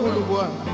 tunakuabudu Bwana.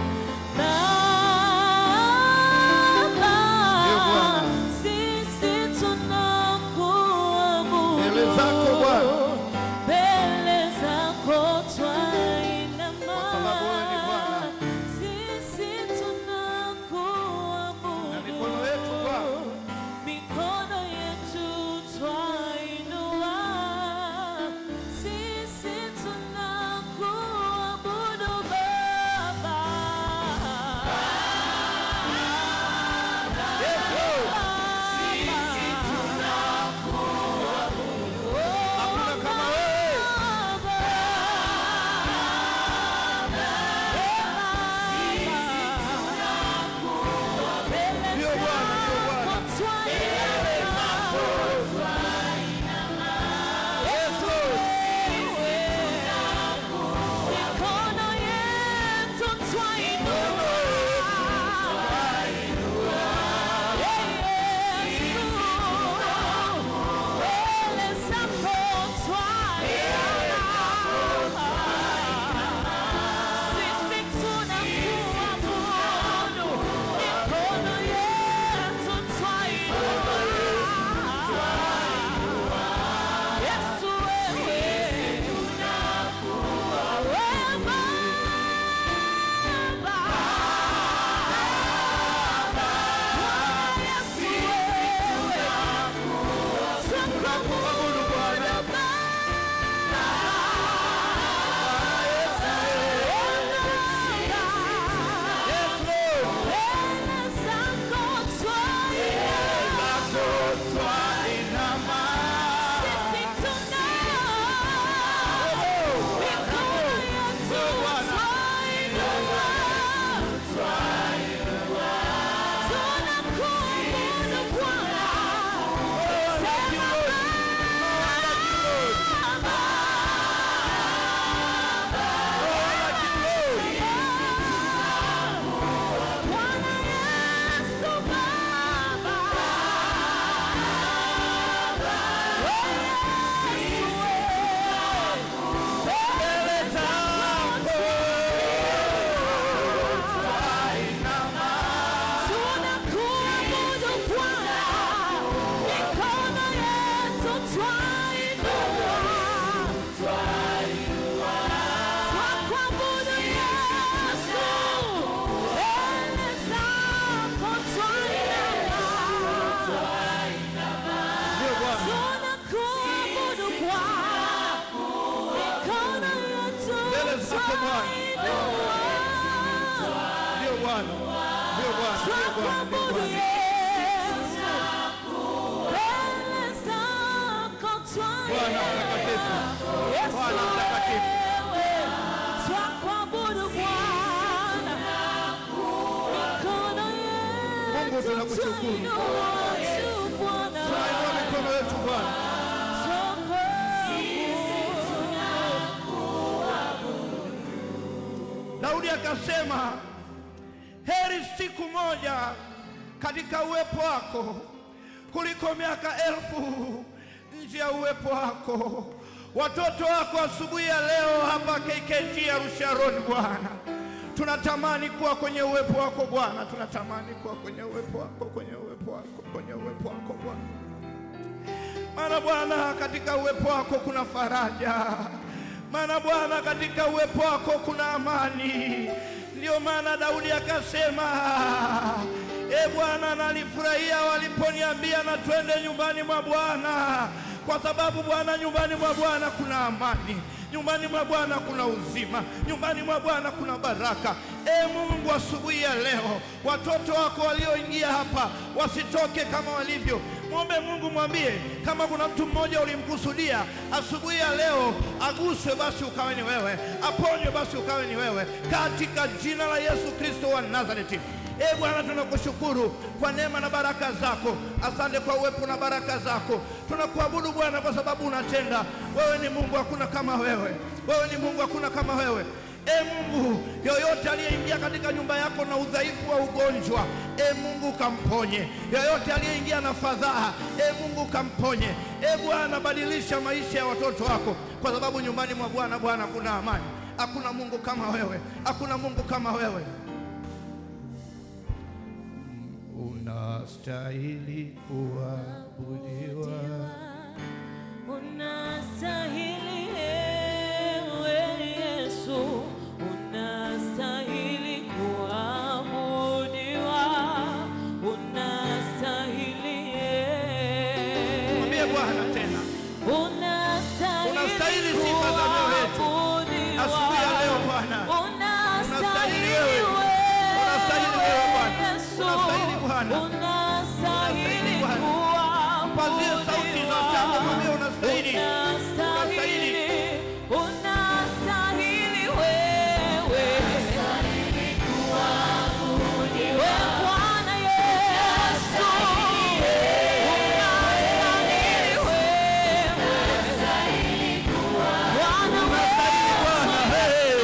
Tunakushukuru. Tunainua mikono yetu Bwana. Daudi akasema, heri siku moja katika uwepo wako kuliko miaka 1000 nje ya uwepo wako. Watoto wako asubuhi ya leo hapa KKT Arusha Road Bwana, tunatamani kuwa kwenye uwepo wako Bwana, tunatamani kuwa kwenye uwepo wako, kwenye uwepo wako, kwenye uwepo wako Bwana. Maana Bwana, katika uwepo wako kuna faraja. Maana Bwana, katika uwepo wako kuna amani. Ndio maana Daudi akasema, Bwana, nalifurahia waliponiambia na twende nyumbani mwa Bwana, kwa sababu Bwana, nyumbani mwa Bwana kuna amani. Nyumbani mwa Bwana kuna uzima. Nyumbani mwa Bwana kuna baraka. Mungu, asubuhi ya leo watoto wako walioingia hapa wasitoke kama walivyo. Muombe Mungu, mwambie kama kuna mtu mmoja ulimkusudia asubuhi ya leo aguswe, basi ukawe ni wewe, aponywe basi ukawe ni wewe, katika jina la Yesu Kristo wa Nazareti. Bwana, tunakushukuru kwa neema na baraka zako. Asante kwa uwepo na baraka zako. Tunakuabudu Bwana kwa sababu unatenda. Wewe ni Mungu, hakuna kama wewe. Wewe ni Mungu, hakuna kama wewe. Mungu, yoyote aliyeingia katika nyumba yako na udhaifu wa ugonjwa, Mungu kamponye. Yoyote aliyeingia na fadhaa, Mungu kamponye. Bwana, badilisha maisha ya watoto wako, kwa sababu nyumbani mwa Bwana kuna amani. Hakuna Mungu kama wewe, hakuna Mungu kama wewe. Unastahili kuabudiwa, unastahili ewe Yesu, unastahili kuabudiwa, unastahili. Mwambie Bwana tena, unastahili sifa za mioyo yetu asubuhi ya leo Bwana. Unastahili wewe, unastahili wewe Bwana, unastahili Bwana, unastahili Bwana. Pazie sauti za shangwe, mwambie unastahili, unastahili, unastahili wewe, unastahili kuabudiwa Bwana Yesu, unastahili wewe, unastahili kuabudiwa Bwana, unastahili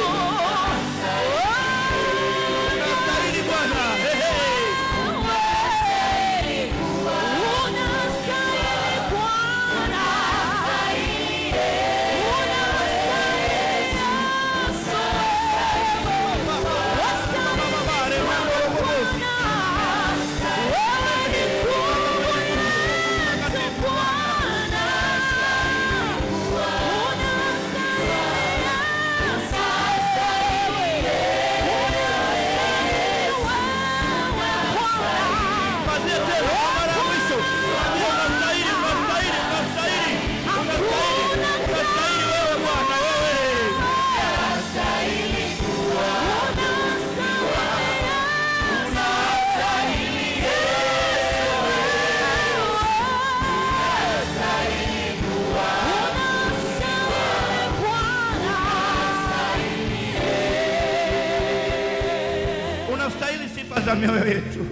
Bwana, unastahili Bwana, unastahili sifa za mioyo yetu,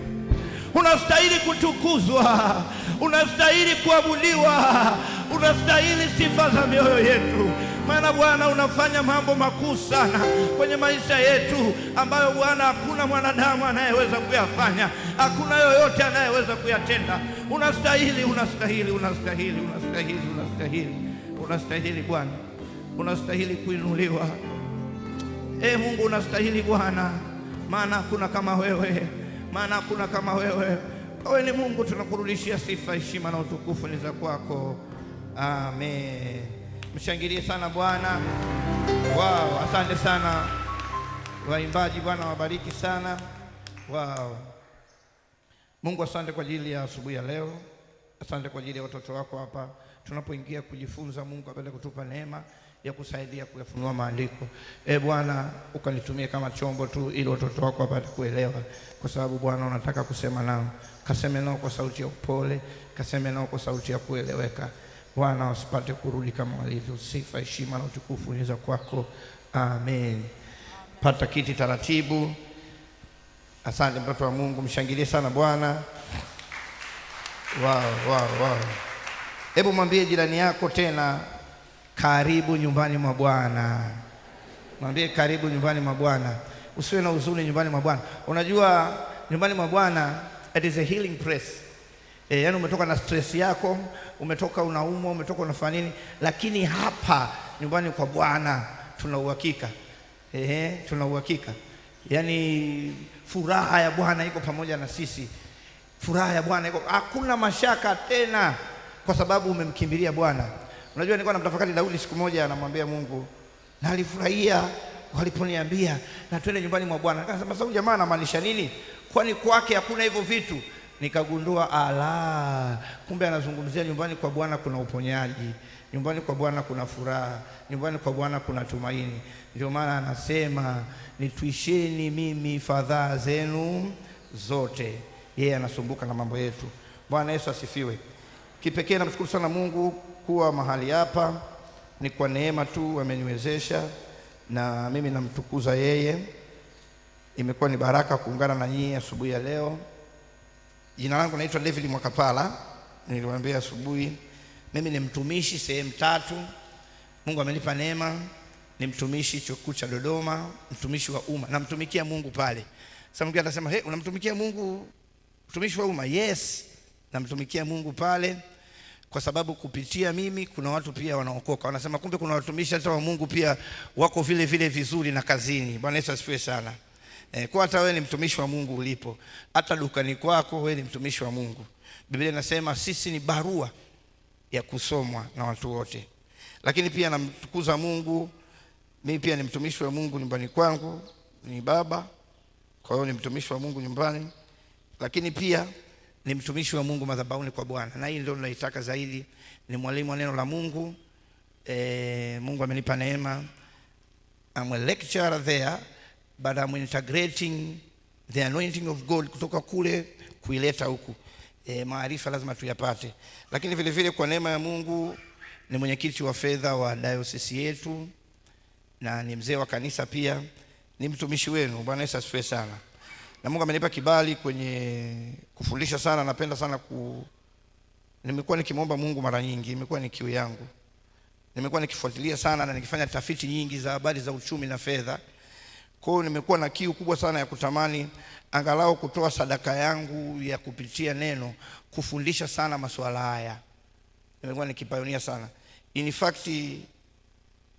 unastahili kutukuzwa, unastahili kuabudiwa, unastahili sifa za mioyo yetu. Maana Bwana unafanya mambo makuu sana kwenye maisha yetu ambayo Bwana hakuna mwanadamu anayeweza kuyafanya, hakuna yoyote anayeweza kuyatenda. Unastahili, unastahili, unastahili, unastahili, unastahili, unastahili Bwana, unastahili kuinuliwa. Mungu unastahili Bwana, maana hakuna kama wewe, maana hakuna kama wewe. Wewe ni Mungu, tunakurudishia sifa, heshima na utukufu ni za kwako. Amen. Mshangilie sana Bwana. Wow, asante sana waimbaji, Bwana wabariki sana. Wow. Mungu asante kwa ajili ya asubuhi ya leo. Asante kwa ajili ya watoto wako hapa tunapoingia kujifunza. Mungu apende kutupa neema ya kusaidia kuyafunua maandiko. Bwana ukanitumie kama chombo tu ili watoto wako wapate kuelewa, kwa sababu Bwana unataka kusema nao. Kaseme nao kwa sauti ya upole, kaseme nao kwa sauti ya kueleweka. Bwana wasipate kurudi kama walivyo. Sifa, heshima na utukufu ni za kwako. Amen. Pata kiti taratibu. Asante mtoto wa Mungu, mshangilie sana Bwana. Wow, wow, wow. Hebu mwambie jirani yako tena, karibu nyumbani mwa Bwana. Mwambie karibu nyumbani mwa Bwana. Usiwe na huzuni nyumbani mwa Bwana. Unajua nyumbani mwa Bwana it is a healing place. Yaani umetoka na stress yako, umetoka unaumwa, umetoka unafanya nini, lakini hapa nyumbani kwa Bwana tuna uhakika. Tuna uhakika. Yaani furaha ya Bwana iko pamoja na sisi. Furaha ya Bwana iko, hakuna mashaka tena kwa sababu umemkimbilia Bwana. Unajua nilikuwa namtafakari Daudi siku moja, anamwambia Mungu, na alifurahia waliponiambia na twende nyumbani mwa Bwana. Akasema sasa jamaa anamaanisha nini? Kwani kwake hakuna hivyo vitu? Nikagundua kumbe anazungumzia nyumbani kwa Bwana kuna uponyaji, nyumbani kwa Bwana kuna furaha, nyumbani kwa Bwana kuna tumaini. Ndio maana anasema nituisheni mimi fadhaa zenu zote. Yeye anasumbuka na mambo yetu. Bwana Yesu asifiwe. Kipekee namshukuru sana Mungu kuwa mahali hapa, ni kwa neema tu ameniwezesha, na mimi namtukuza yeye. Imekuwa ni baraka kuungana na nyinyi asubuhi ya leo. Jina langu naitwa David Mwakapala. Niliwaambia asubuhi mimi ni mtumishi sehemu 3. Mungu amenipa neema, ni mtumishi chuo kikuu cha Dodoma, mtumishi wa umma. Namtumikia Mungu pale. Sasa mtu atasema, unamtumikia Mungu mtumishi wa umma? Yes, namtumikia Mungu pale. kwa sababu kupitia mimi kuna watu pia wanaokoka. Wanasema kumbe kuna watumishi hata wa Mungu pia wako vile vile vizuri na kazini. Bwana Yesu asifiwe sana. Kwa hata wewe ni mtumishi wa Mungu ulipo, hata dukani kwako wewe ni mtumishi wa Mungu. Biblia inasema sisi ni barua ya kusomwa na watu wote. Lakini pia namtukuza Mungu, mimi pia ni mtumishi wa Mungu nyumbani kwangu, ni baba, kwa hiyo ni mtumishi wa Mungu nyumbani, lakini pia ni mtumishi wa Mungu madhabahuni kwa Bwana. Na hii ndio ninaitaka zaidi, ni mwalimu wa neno la Mungu. Mungu amenipa neema. I'm a lecturer there, but I'm integrating the anointing of God kutoka kule kuileta huku. Maarifa lazima tuyapate. Lakini vile vile kwa neema ya Mungu ni mwenyekiti wa fedha wa diocese yetu na ni mzee wa kanisa pia, ni mtumishi wenu. Bwana Yesu asifiwe sana. Na Mungu amenipa kibali kwenye kufundisha sana. Napenda sana nimekuwa nikimwomba Mungu mara nyingi, imekuwa ni kiu yangu. Nimekuwa nikifuatilia sana na nikifanya tafiti nyingi za habari za uchumi na fedha. Kwa hiyo nimekuwa na kiu kubwa sana ya kutamani angalau kutoa sadaka yangu ya kupitia neno kufundisha sana masuala haya. Nimekuwa nikipionia sana. In fact,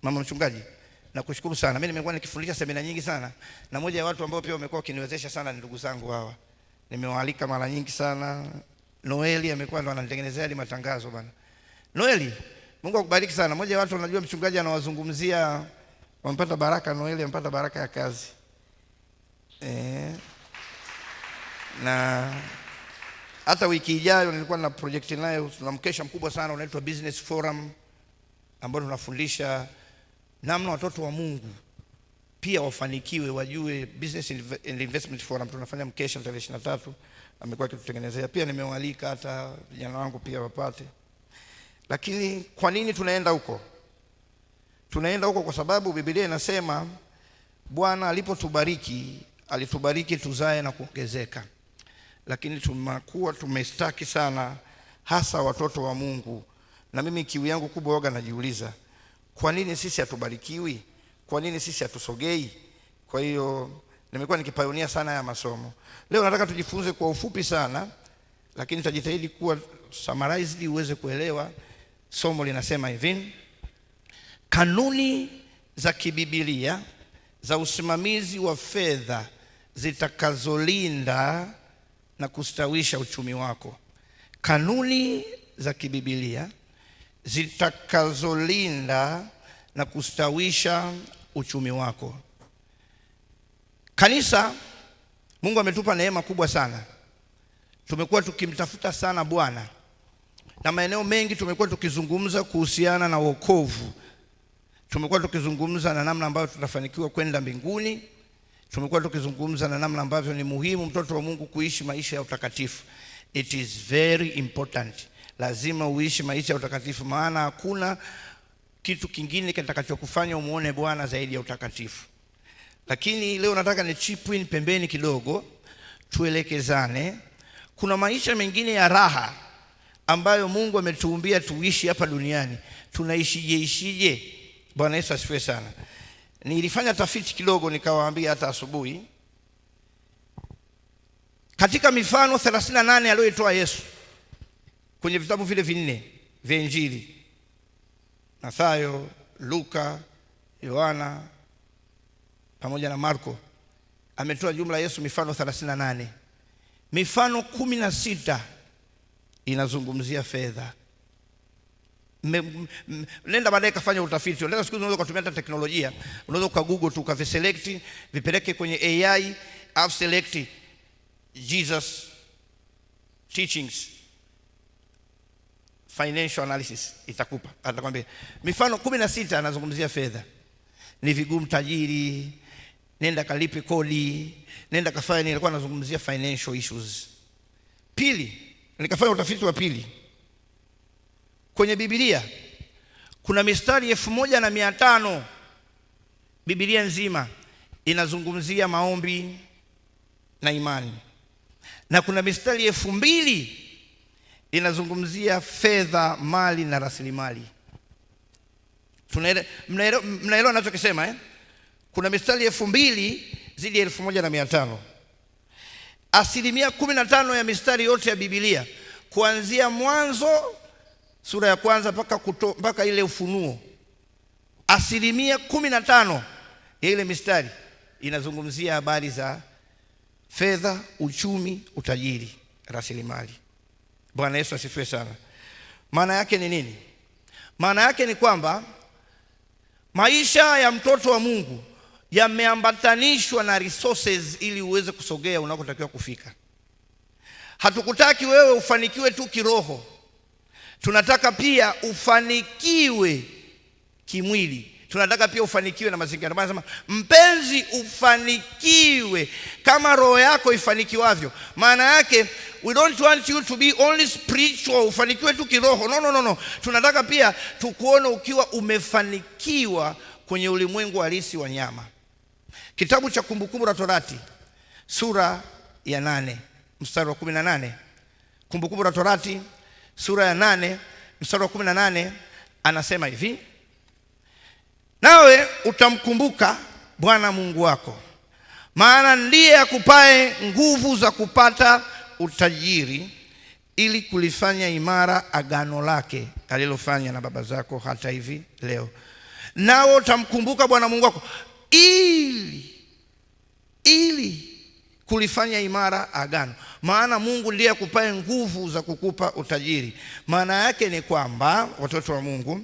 mama mchungaji, nakushukuru sana. Mimi nimekuwa nikifundisha semina nyingi sana, na moja ya watu ambao pia wamekuwa wakiniwezesha sana ni ndugu zangu hawa. Nimewaalika mara nyingi sana. Noeli amekuwa ndo ananitengenezea hadi matangazo bana. Noeli, Mungu akubariki sana. Moja ya watu unajua mchungaji anawazungumzia wamepata baraka. Noeli amepata baraka ya kazi. Na hata wiki ijayo nilikuwa na project nayo, tuna mkesha mkubwa sana unaitwa Business Forum, ambao tunafundisha namna watoto wa Mungu pia wafanikiwe, wajue Business and Investment Forum. Tunafanya mkesha tarehe 23, amekuwa akitutengenezea. Pia nimewalika hata vijana wangu pia wapate. Lakini kwa nini tunaenda huko? Tunaenda huko kwa sababu Biblia inasema Bwana alipotubariki, alitubariki tuzae na kuongezeka. Lakini tumekuwa tumestaki sana hasa watoto wa Mungu. Na mimi kiu yangu kubwa waga najiuliza, kwa nini sisi hatubarikiwi? Kwa nini sisi hatusogei? Kwa hiyo nimekuwa nikipionia sana ya masomo. Leo nataka tujifunze kwa ufupi sana, lakini nitajitahidi kuwa summarized uweze kuelewa. Somo linasema hivi: kanuni za kibibilia za usimamizi wa fedha zitakazolinda na kustawisha uchumi wako. Kanuni za kibibilia zitakazolinda na kustawisha uchumi wako. Kanisa, Mungu ametupa neema kubwa sana. Tumekuwa tukimtafuta sana Bwana, na maeneo mengi tumekuwa tukizungumza kuhusiana na wokovu. Tumekuwa tukizungumza na namna ambayo tutafanikiwa kwenda mbinguni. Tumekuwa tukizungumza na namna ambavyo ni muhimu mtoto wa Mungu kuishi maisha ya utakatifu. It is very important. Lazima uishi maisha ya utakatifu, maana hakuna kitu kingine kitakachokufanya umuone Bwana zaidi ya utakatifu. Lakini leo nataka ni chip in pembeni kidogo, tuelekezane. Kuna maisha mengine ya raha ambayo Mungu ametuumbia tuishi hapa duniani. Tunaishije? Bwana Yesu asifiwe sana. Nilifanya tafiti kidogo, nikawaambia hata asubuhi. Katika mifano 38 aliyoitoa Yesu kwenye vitabu vile vinne vya Injili, Mathayo, Luka, Yohana pamoja na Marko, ametoa jumla Yesu mifano 38. Mifano 16 inazungumzia fedha. Nenda baadaye kafanya utafiti. Leo siku unaweza kutumia hata teknolojia. Unaweza ukagoogle tu ukaviselect, vipeleke kwenye AI, au select Jesus teachings financial analysis, itakupa. Atakwambia mifano 16 anazungumzia fedha. Ni vigumu tajiri, nenda kalipe kodi, nenda kafanya nini. Alikuwa anazungumzia financial issues. Pili, nikafanya utafiti wa pili. Kwenye Biblia kuna mistari 1500 Biblia nzima inazungumzia maombi na imani. Na kuna mistari 2000 inazungumzia fedha, mali na rasilimali. Mnaelewa ninachokisema? Kuna mistari 2000 zidi ya 1500. Asilimia 15 ya mistari yote ya Biblia kuanzia Mwanzo sura ya kwanza mpaka ile Ufunuo, 15% ya ile mistari inazungumzia habari za fedha, uchumi, utajiri, rasilimali. Bwana Yesu asifiwe sana. Maana yake ni nini? Maana yake ni kwamba maisha ya mtoto wa Mungu yameambatanishwa na resources ili uweze kusogea unakotakiwa kufika. Hatukutaki wewe ufanikiwe tu kiroho, tunataka pia ufanikiwe kimwili, tunataka pia ufanikiwe na mazingira. Maana nasema mpenzi, ufanikiwe kama roho yako ifanikiwavyo. Maana yake we don't want you to be only spiritual, ufanikiwe tu kiroho. No. Tunataka pia tukuone ukiwa umefanikiwa kwenye ulimwengu halisi wa nyama. Kitabu cha Kumbukumbu la Torati sura ya 8 mstari wa 18. Kumbukumbu la Torati sura ya 8 mstari wa 18 anasema hivi: nawe utamkumbuka Bwana Mungu wako, maana ndiye akupae nguvu za kupata utajiri, ili kulifanya imara agano lake alilofanya na baba zako hata hivi leo. Nawe utamkumbuka Bwana Mungu wako ili kulifanya imara agano. Maana Mungu ndiye akupae nguvu za kukupa utajiri. Maana yake ni kwamba, watoto wa Mungu,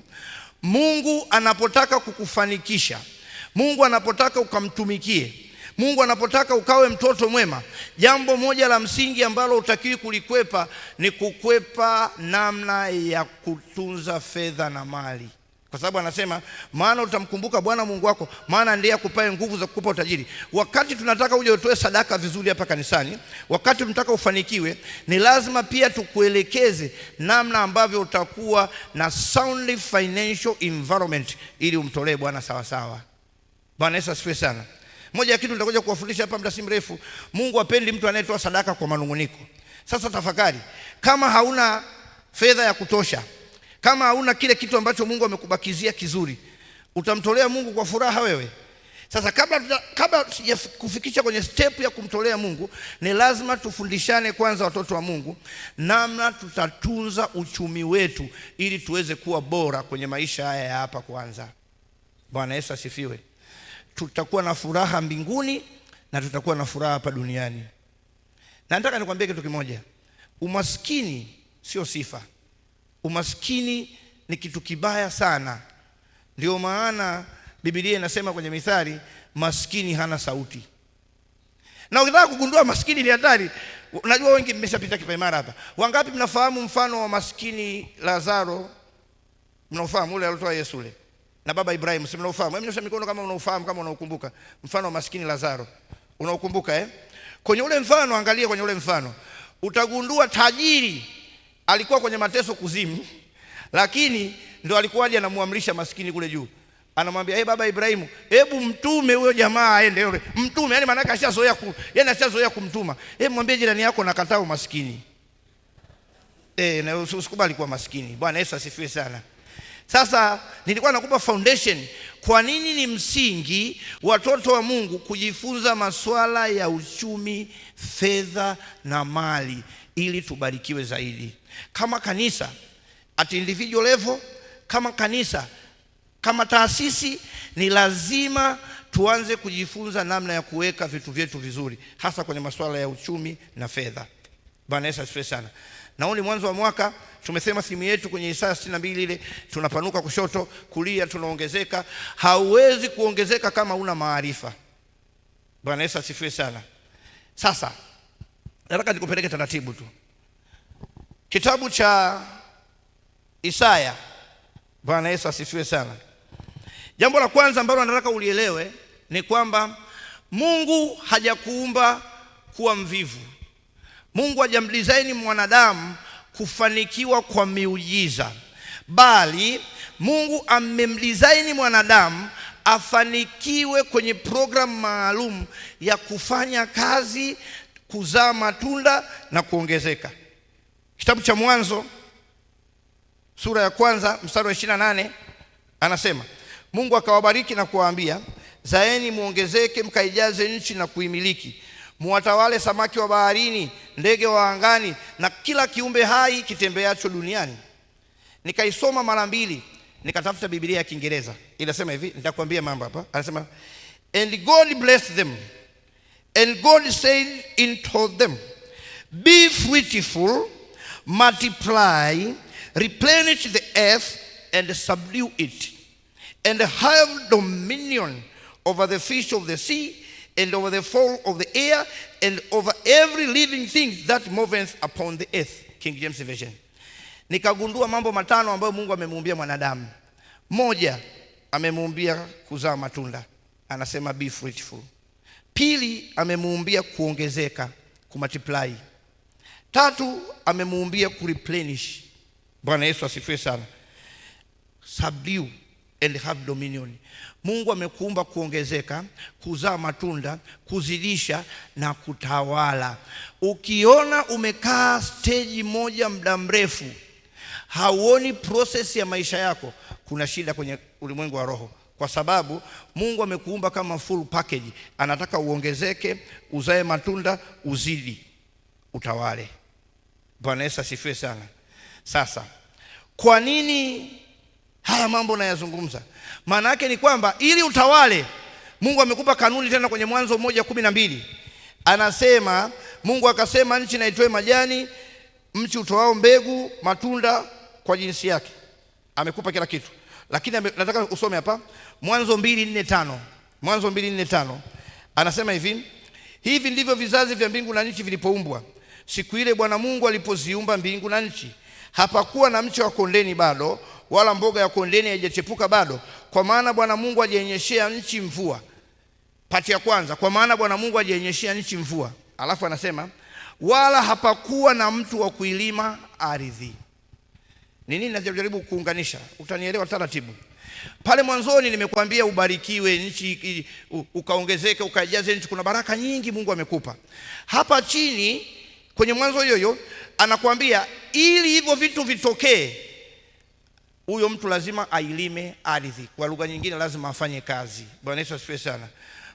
Mungu anapotaka kukufanikisha, Mungu anapotaka ukamtumikie, Mungu anapotaka ukawe mtoto mwema, jambo moja la msingi ambalo utakiwi kulikwepa ni kukwepa namna ya kutunza fedha na mali. Kwa sababu anasema maana utamkumbuka Bwana Mungu wako, maana ndiye akupae nguvu za kukupa utajiri. Wakati tunataka uje utoe sadaka vizuri hapa kanisani, wakati tunataka ufanikiwe, ni lazima pia tukuelekeze namna ambavyo utakuwa na sound financial environment ili umtolee Bwana sawa sawa. Bwana Yesu asifiwe sana. Moja ya kitu nitakuja kuwafundisha hapa muda si mrefu, Mungu hapendi mtu anayetoa sadaka kwa manunguniko. Sasa tafakari, kama hauna fedha ya kutosha, kama hauna kile kitu ambacho Mungu amekubakizia kizuri, utamtolea Mungu kwa furaha wewe? Sasa kabla kufikisha kwenye step ya kumtolea Mungu, ni lazima tufundishane kwanza, watoto wa Mungu, namna tutatunza uchumi wetu ili tuweze kuwa bora kwenye maisha haya ya hapa kwanza. Bwana Yesu asifiwe. Tutakuwa na furaha mbinguni na tutakuwa na furaha hapa duniani. Na nataka nikwambie kitu kimoja, umaskini sio sifa. Umaskini ni kitu kibaya sana. Ndio maana Biblia inasema kwenye Mithali, maskini hana sauti. Na ukitaka kugundua maskini ni hatari, unajua wengi mmeshapita kipaimara hapa. Wangapi mnafahamu mfano wa maskini Lazaro? Mnaofahamu ule alitoa Yesu ule na baba Ibrahim, si mnaofahamu? Hebu nyosha mikono kama unaofahamu, kama unaukumbuka mfano wa maskini Lazaro. Unaukumbuka Kwenye ule mfano, angalia kwenye ule mfano, utagundua tajiri alikuwa kwenye mateso kuzimu, lakini ndio alikuwaje anamuamrisha maskini kule juu. Anamwambia baba Ibrahimu, hebu mtume huyo jamaa aende yule. Mtume, yani maana yake ashazoea kumtuma. Mwambie jirani yako nakataa umaskini. Na usikubali kuwa maskini. Bwana Yesu asifiwe sana. Sasa nilikuwa nakupa foundation kwa nini ni msingi watoto wa Mungu kujifunza masuala ya uchumi, fedha na mali ili tubarikiwe zaidi. Kama kanisa at individual level, kama kanisa, kama taasisi, ni lazima tuanze kujifunza namna ya kuweka vitu vyetu vizuri, hasa kwenye masuala ya uchumi na fedha. Bwana Yesu asifiwe sana. Naoni mwanzo wa mwaka tumesema simu yetu kwenye Isaya 62 ile, tunapanuka kushoto, kulia, tunaongezeka. Hauwezi kuongezeka kama una maarifa. Bwana Yesu asifiwe sana. Sasa nataka nikupeleke taratibu tu. Kitabu cha Isaya. Bwana Yesu asifiwe sana. Jambo la kwanza ambalo nataka ulielewe ni kwamba Mungu hajakuumba kuwa mvivu. Mungu hajamdesign mwanadamu kufanikiwa kwa miujiza, bali Mungu amemdesign mwanadamu afanikiwe kwenye programu maalum ya kufanya kazi, kuzaa matunda na kuongezeka. Kitabu cha Mwanzo sura ya kwanza mstari wa 28 anasema, Mungu akawabariki na kuwaambia, zaeni muongezeke, mkaijaze nchi na kuimiliki, muwatawale samaki wa baharini, ndege wa angani na kila kiumbe hai kitembeacho duniani. Nikaisoma mara mbili, nikatafuta Biblia ya Kiingereza. Inasema hivi, nitakwambia mambo hapa. Anasema, and God blessed them, and God said unto them, be fruitful, multiply, replenish the earth, and subdue it, and have dominion over the fish of the sea, and over the fowl of the air, and over every living thing that moveth upon the earth. King James Version. Nikagundua mambo matano ambayo Mungu amemuumbia mwanadamu. Moja, amemuumbia kuzaa matunda. Anasema be fruitful. Pili, amemuumbia kuongezeka, kumultiply. Tatu, amemuumbia kureplenish. Bwana Yesu asifiwe sana. Subdue and have dominion. Mungu amekuumba kuongezeka, kuzaa matunda, kuzidisha na kutawala. Ukiona umekaa stage moja muda mrefu, hauoni process ya maisha yako, kuna shida kwenye ulimwengu wa roho. Kwa sababu Mungu amekuumba kama full package. Anataka uongezeke, uzae matunda, uzidi, utawale. Bwana Yesu asifiwe sana. Sasa, kwa nini haya mambo nayazungumza? Maana yake ni kwamba ili utawale, Mungu amekupa kanuni tena kwenye Mwanzo 1:12. Anasema, Mungu akasema nchi na itoe majani, mti utoao mbegu, matunda kwa jinsi yake. Amekupa kila kitu. Lakini nataka usome hapa Mwanzo 2:4-5. Mwanzo 2:4-5. Anasema hivi, hivi ndivyo vizazi vya mbingu na nchi vilipoumbwa. Siku ile Bwana Mungu alipoziumba mbingu na nchi, hapakuwa na mche wa kondeni bado, wala mboga ya kondeni haijachepuka bado, kwa maana Bwana Mungu hajainyeshea nchi mvua. Pati ya kwanza, kwa maana Bwana Mungu hajainyeshea nchi mvua. Alafu anasema, wala hapakuwa na mtu wa kuilima ardhi. Nini najaribu kuunganisha? Utanielewa taratibu. Pale mwanzoni nimekuambia ubarikiwe nchi, ukaongezeke, ukaijaze nchi. Kuna baraka nyingi Mungu amekupa. Hapa chini kwenye Mwanzo hiyo anakuambia ili hivyo vitu vitokee, huyo mtu lazima ailime ardhi. Kwa lugha nyingine, lazima afanye kazi. Bwana Yesu asifiwe sana.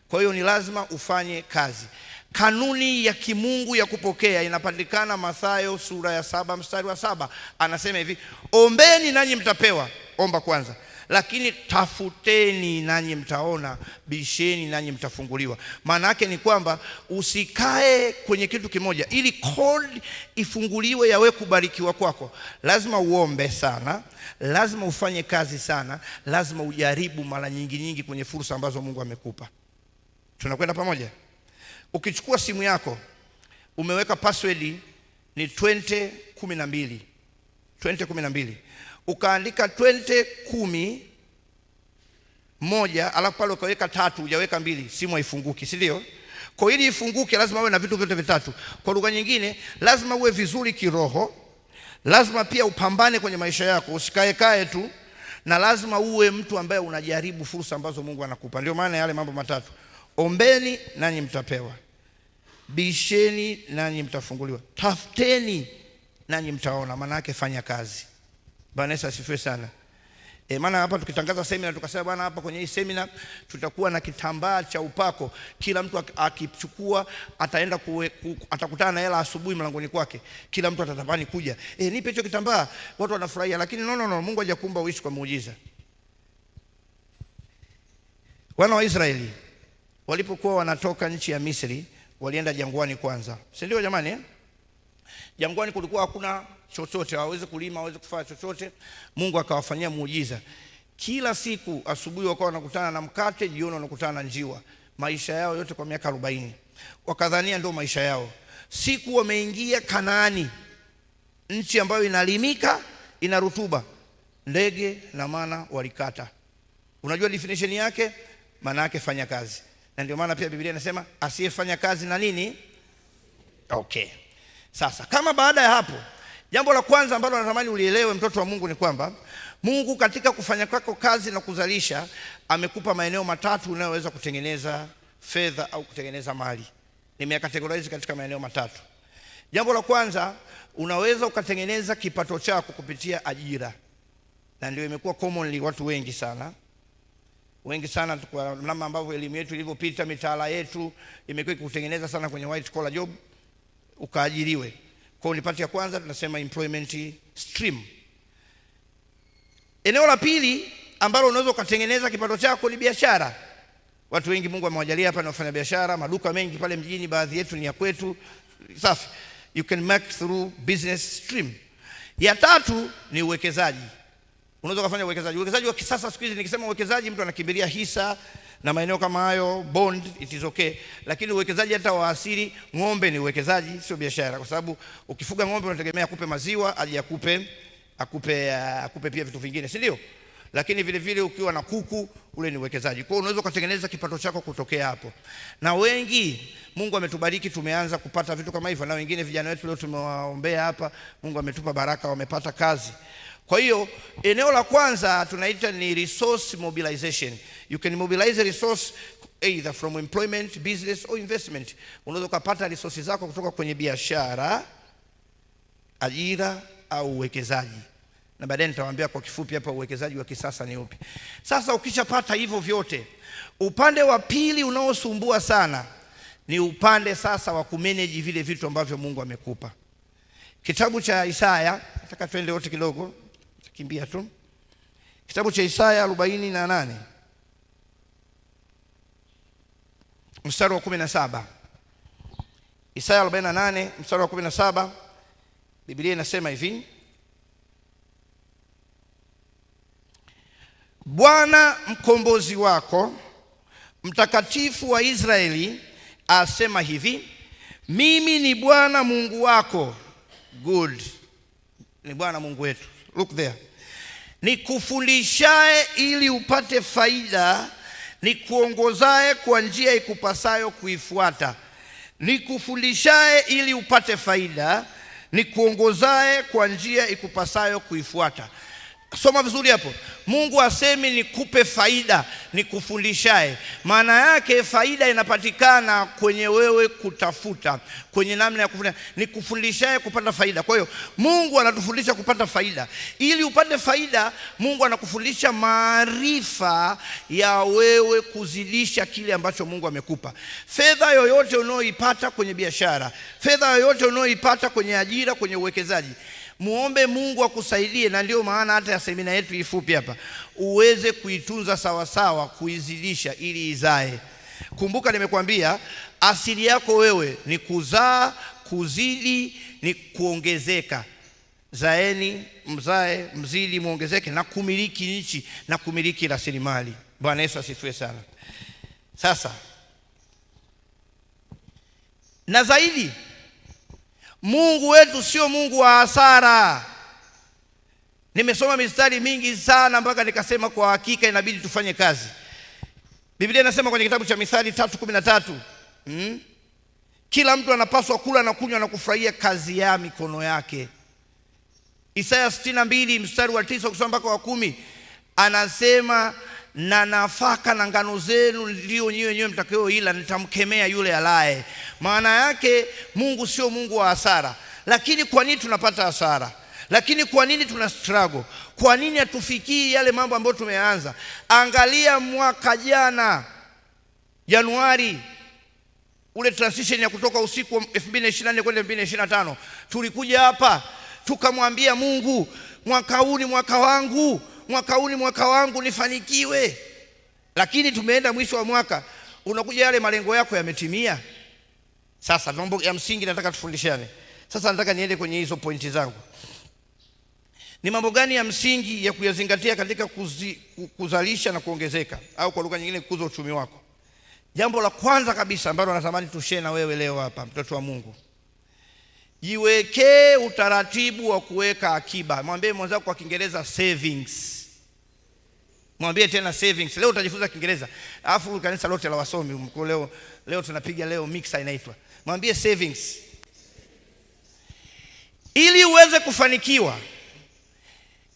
Kwa hiyo ni lazima ufanye kazi. Kanuni ya kimungu ya kupokea inapatikana Mathayo sura ya 7:7. Anasema hivi, ombeni nanyi mtapewa. Omba kwanza. Lakini tafuteni nanyi mtaona, bisheni nanyi mtafunguliwa. Maana yake ni kwamba usikae kwenye kitu kimoja. Ili code ifunguliwe yawe kubarikiwa kwako, lazima uombe sana, lazima ufanye kazi sana, lazima ujaribu mara nyingi kwenye fursa ambazo Mungu amekupa. Tunakwenda pamoja? Ukichukua simu yako, umeweka password ni 2012. 2012. Ukaandika 2011, alafu pale ukaweka 3, hujaweka 2, simu haifunguki, si ndio? Kwa ili ifunguke lazima uwe na vitu vyote vitatu. Kwa lugha nyingine, lazima uwe vizuri kiroho, lazima pia upambane kwenye maisha yako, usikae tu, na lazima uwe mtu ambaye unajaribu fursa ambazo Mungu anakupa. Ndio maana yale mambo matatu. Ombeni nanyi mtapewa, bisheni nanyi mtafunguliwa, tafuteni nanyi mtaona. Maana yake fanya kazi. Bwana Yesu asifiwe sana. Maana hapa tukitangaza semina tukasema, bwana, hapa kwenye hii semina tutakuwa na kitambaa cha upako. Kila mtu akichukua ataenda atakutana na hela asubuhi mlangoni kwake. Kila mtu atatamani kuja, nipe hicho kitambaa. Watu wanafurahia. Lakini no, Mungu hajakuumba uishi kwa muujiza. Wana wa Israeli walipokuwa wanatoka nchi ya Misri, walienda jangwani kwanza, si ndio jamani? Jangwani kulikuwa hakuna chochote, hawawezi kulima, hawawezi kufanya chochote. Mungu akawafanyia muujiza. Kila siku asubuhi wakawa wanakutana na mkate, jioni wanakutana na njiwa. Maisha yao yote kwa miaka 40. Wakadhania ndio maisha yao. Siku wameingia Kanaani, nchi ambayo inalimika, ina rutuba, ndege na mana walikata. Unajua definition yake? Maana yake fanya kazi. Na ndio maana pia Biblia inasema asiyefanya kazi na nini? Okay. Sasa kama baada ya hapo, jambo la kwanza ambalo natamani ulielewe, mtoto wa Mungu, ni kwamba Mungu katika kufanya kwako kazi na kuzalisha amekupa maeneo matatu unayoweza kutengeneza fedha au kutengeneza mali. Nimeyakategorize katika maeneo matatu. Jambo la kwanza, unaweza ukatengeneza kipato chako kupitia ajira. Na ndio imekuwa commonly watu wengi sana kwa namna ambavyo elimu yetu ilivyopita, mitaala yetu imekuwa kutengeneza sana kwenye white collar job, ukaajiriwe. Kwa hiyo ni pati ya kwanza tunasema employment stream. Eneo la pili ambalo unaweza ukatengeneza kipato chako ni biashara. Watu wengi Mungu amewajalia hapa na wafanya biashara, maduka mengi pale mjini, baadhi yetu ni ya kwetu. Safi. You can make through business stream. Ya tatu ni uwekezaji. Unaweza kufanya uwekezaji. Uwekezaji wa kisasa siku hizi, nikisema uwekezaji mtu anakimbilia hisa na maeneo kama hayo, bond, it is okay. Lakini uwekezaji hata wa asili, ng'ombe ni uwekezaji, sio biashara, kwa sababu ukifuga ng'ombe unategemea akupe maziwa, aje akupe pia vitu vingine, si ndio? Lakini vile vile ukiwa na kuku, ule ni uwekezaji. Kwa hiyo unaweza kutengeneza kipato chako kutokea hapo. Na wengi Mungu ametubariki, tumeanza kupata vitu kama hivyo, na wengine vijana wetu leo tumewaombea hapa, Mungu ametupa baraka, wamepata kazi. Kwa hiyo eneo la kwanza tunaita ni resource mobilization. You can mobilize a resource either from employment, business or investment. Unaweza kupata resources zako kutoka kwenye biashara, ajira au uwekezaji. Na baadaye nitawaambia kwa kifupi hapa uwekezaji wa kisasa ni upi. Sasa ukishapata hivyo vyote, upande wa pili unaosumbua sana ni upande sasa wa kumanage vile vitu ambavyo Mungu amekupa. Kitabu cha Isaya, nataka twende wote kidogo, kimbia tu. Kitabu cha Isaya 48 mstari wa 17. Isaya 48 mstari wa 17, Biblia inasema hivi: Bwana mkombozi wako, mtakatifu wa Israeli, asema hivi: mimi ni Bwana Mungu wako. Good. Ni Bwana Mungu wetu. Look there. Nikufundishaye ili upate faida, nikuongozaye kwa njia ikupasayo kuifuata. Nikufundishaye ili upate faida, nikuongozaye kwa njia ikupasayo kuifuata. Soma vizuri hapo. Mungu asemi nikupe faida, nikufundishaye. Maana yake faida inapatikana kwenye wewe kutafuta, kwenye namna ya kufundisha. Nikufundishaye kupata faida. Kwa hiyo Mungu anatufundisha kupata faida. Ili upate faida, Mungu anakufundisha maarifa ya wewe kuzidisha kile ambacho Mungu amekupa. Fedha yoyote unayoipata kwenye biashara, fedha yoyote unayoipata kwenye ajira, kwenye uwekezaji, muombe Mungu akusaidie. Na ndio maana hata ya semina yetu ifupi hapa, uweze kuitunza sawa sawa, kuizidisha ili izae. Kumbuka nimekwambia asili yako wewe ni kuzaa, kuzidi, ni kuongezeka. Zaeni, mzae, mzidi, muongezeke, na kumiliki nchi na kumiliki rasilimali. Bwana Yesu asifiwe sana. Sasa na zaidi, Mungu wetu sio Mungu wa hasara. Nimesoma mistari mingi sana mpaka nikasema kwa hakika inabidi tufanye kazi. Biblia inasema kwenye kitabu cha Mithali 3:13, kila mtu anapaswa kula na kunywa na kufurahia kazi ya mikono yake. Isaya 62 mstari wa 9 kusoma mpaka wa 10 anasema, na nafaka na ngano zenu ndio nyewe mtakayoila, nitamkemea yule alaye. Maana yake Mungu sio Mungu wa hasara. Lakini kwa nini tunapata hasara? Lakini kwa nini tuna struggle? Kwa nini hatufikii yale mambo ambayo tumeanza? Angalia mwaka jana Januari, ule transition ya kutoka usiku 2024 kwenda 2025, tulikuja hapa tukamwambia Mungu, mwaka huu ni mwaka wangu, mwaka huu ni mwaka wangu, nifanikiwe. Lakini tumeenda mwisho wa mwaka, unakuja yale malengo yako yametimia. Sasa mambo ya msingi nataka tufundishane. Sasa nataka niende kwenye hizo pointi zangu. Ni mambo gani ya msingi ya kuyazingatia katika kuzalisha na kuongezeka, au kwa lugha nyingine kukuza uchumi wako? Jambo la kwanza kabisa ambalo natamani tushare na wewe leo hapa, mtoto wa Mungu, jiwekee utaratibu wa kuweka akiba. Mwambie mwenzako kwa Kiingereza savings. Mwambie tena savings. Leo utajifunza Kiingereza. Alafu kanisa lote la wasomi leo tunapiga mixer inaitwa. Mwambie savings. Ili uweze kufanikiwa,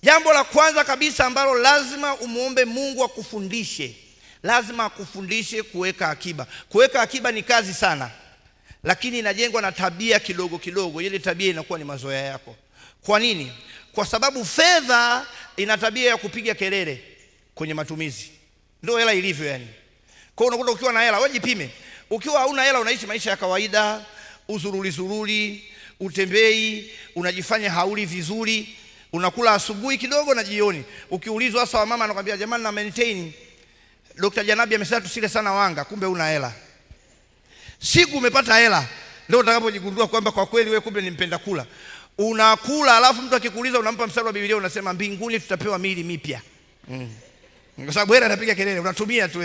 jambo la kwanza kabisa ambalo lazima umuombe Mungu akufundishe, lazima akufundishe kuweka akiba. Kuweka akiba ni kazi sana, lakini inajengwa na tabia kidogo kidogo. Ile tabia inakuwa ni mazoea yako. Kwa nini? Kwa sababu fedha ina tabia ya kupiga kelele kwenye matumizi. Ndio hela ilivyo yani. Kwa hiyo unakuta ukiwa na hela, wewe jipime. Ukiwa hauna hela unaishi maisha ya kawaida, uzuruli, utembei, unajifanya hauli vizuri. unakula asubuhi kidogo na jioni. Ukiulizwa hasa wa mama anakuambia jamani na maintain, Dr. Janabi amesema tusile sana wanga, kumbe una hela. Siku umepata hela ndio utakapojigundua kwamba kwa kweli wewe kumbe ni mpenda kula. Unakula alafu mtu akikuuliza unampa mstari wa Biblia unasema mbinguni tutapewa miili mipya. Kwa sababu hela anapiga kelele, unatumia tu,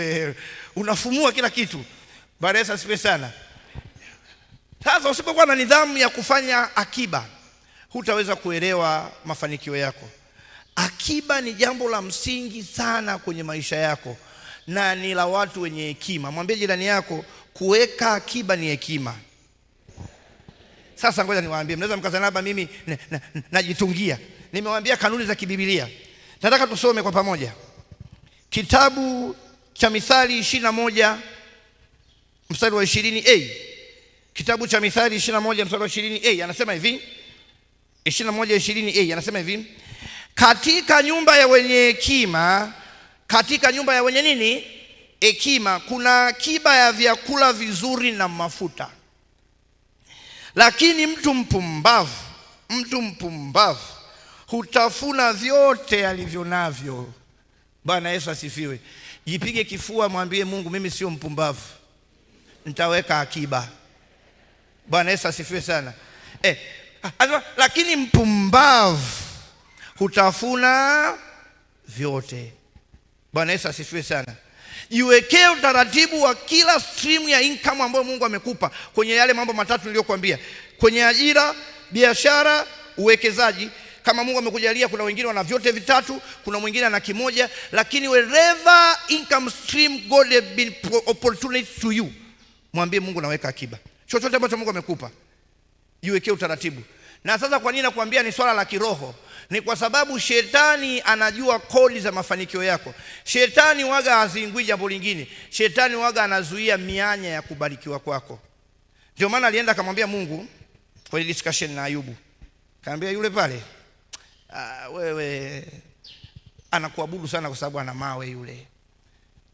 unafumua kila kitu. Bwana Yesu asifiwe sana. Sasa usipokuwa na nidhamu ya kufanya akiba, hutaweza kuelewa mafanikio yako. Akiba ni jambo la msingi sana kwenye maisha yako na ni la watu wenye hekima. Mwambie jirani yako kuweka akiba ni hekima. Sasa ngoja niwaambie, mnaweza mkazana hapa mimi najitungia. Nimewaambia kanuni za kibiblia. Nataka tusome kwa pamoja. Kitabu cha Mithali 21 mstari wa 20a. Kitabu cha Mithali 21 mstari wa 20a anasema hivi. 21:20a anasema hivi. Katika nyumba ya wenye hekima, katika nyumba ya wenye nini? Hekima, kuna akiba ya vyakula vizuri na mafuta. Lakini mtu mpumbavu hutafuna vyote alivyo navyo. Bwana Yesu asifiwe. Jipige kifua, mwambie Mungu mimi sio mpumbavu, nitaweka akiba. Bwana Yesu asifiwe sana. Lakini mpumbavu hutafuna vyote. Bwana Yesu asifiwe sana. Jiwekee utaratibu wa kila stream ya income ambayo Mungu amekupa kwenye yale mambo matatu niliyokuambia. Kwenye ajira, biashara, uwekezaji. Kama Mungu amekujalia, kuna wengine wana vyote vitatu, kuna mwingine ana kimoja, lakini wherever income stream God has been opportunity to you, mwambie Mungu naweka akiba. Chochote ambacho Mungu amekupa, jiwekee utaratibu. Na sasa kwa nini nakwambia ni swala la kiroho? Ni kwa sababu shetani anajua kodi za mafanikio yako. Shetani waga haziingui jambo lingine. Shetani waga anazuia mianya ya kubarikiwa kwako. Ndio maana alienda akamwambia Mungu kwenye discussion na Ayubu. Kaambia yule pale, wewe anakuabudu sana kwa sababu ana mawe yule.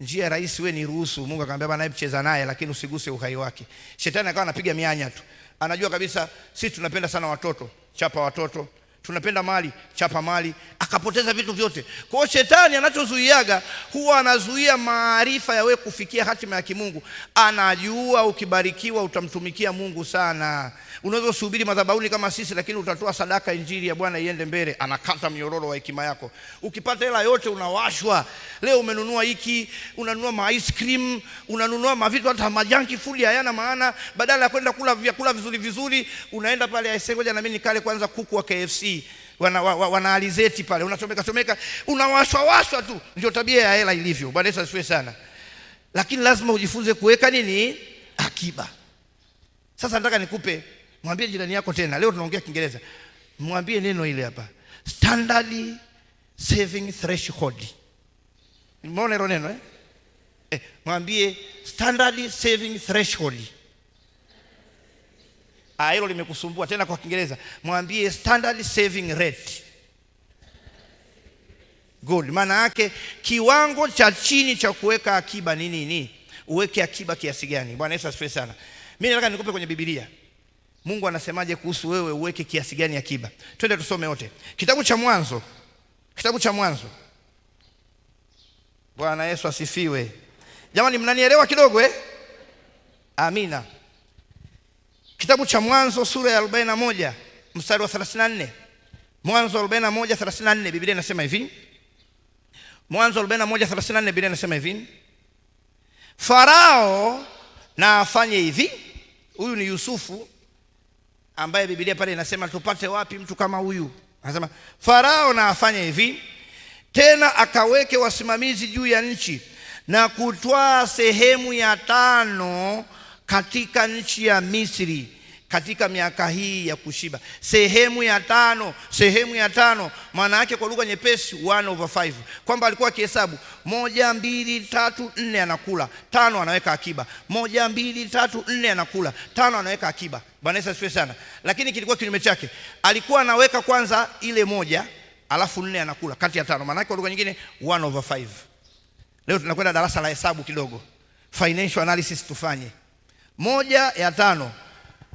Njia rahisi wewe ni ruhusu. Mungu akamwambia bana, cheza naye lakini usiguse uhai wake. Shetani akawa anapiga mianya tu. Anajua kabisa sisi tunapenda sana watoto, chapa watoto. Tunapenda mali, chapa mali. Akapoteza vitu vyote. Kwa hiyo shetani anachozuiaga huwa anazuia maarifa ya wewe kufikia hatima ya kimungu. Anajua ukibarikiwa utamtumikia Mungu sana. Unaweza usubiri madhabahuni kama sisi, lakini utatoa sadaka injili ya Bwana iende mbele. Anakata mnyororo wa hekima yako. Ukipata hela yote unawashwa. Leo umenunua hiki, unanunua ma ice cream, unanunua mavitu hata majanki food hayana maana. Badala ya kwenda kula vyakula vizuri vizuri, unaenda pale aisengoja na mimi nikale kwanza kuku wa KFC. Wana alizeti pale, unachomeka, unawashwa tu. Ndio tabia ya hela ilivyo. Bwana Yesu asifiwe sana. Lakini lazima ujifunze kuweka nini? Akiba. Sasa nataka nikupe, mwambie jirani yako tena. Leo tunaongea Kiingereza. Mwambie neno ile hapa. Standard saving threshold. Umeona hilo neno mwambie standard saving threshold. Hilo limekusumbua tena kwa Kiingereza. Mwambie standard saving rate. Good. Maana yake kiwango cha chini cha kuweka akiba ni nini? Uweke akiba kiasi gani? Bwana Yesu asifiwe sana. Mimi nataka nikupe kwenye Biblia. Mungu anasemaje kuhusu wewe uweke kiasi gani akiba? Twende tusome wote. Kitabu cha Mwanzo. Kitabu cha Mwanzo. Bwana Yesu asifiwe. Jamani mnanielewa kidogo Amina. Kitabu cha Mwanzo sura ya 41 mstari wa 34. Mwanzo 41:34 Biblia inasema hivi. Mwanzo 41:34 Biblia inasema hivi. Farao na afanye hivi. Huyu ni Yusufu ambaye Biblia pale inasema tupate wapi mtu kama huyu. Anasema Farao na afanye hivi. Tena akaweke wasimamizi juu ya nchi na kutwaa sehemu ya 5 katika nchi ya Misri katika miaka hii ya kushiba. Sehemu ya 5 maana yake kwa lugha nyepesi 1/5. Kwamba alikuwa akihesabu 1 2 3 4 anakula, 5 anaweka akiba. 1 2 3 4 anakula, 5 anaweka akiba. Bwana Yesu asifiwe sana. Lakini kilikuwa kinyume chake. Alikuwa anaweka kwanza ile 1 alafu 4 anakula kati ya 5. Maana yake kwa lugha nyingine 1/5. Leo tunakwenda darasa la hesabu kidogo. Financial analysis tufanye. 1 ya 5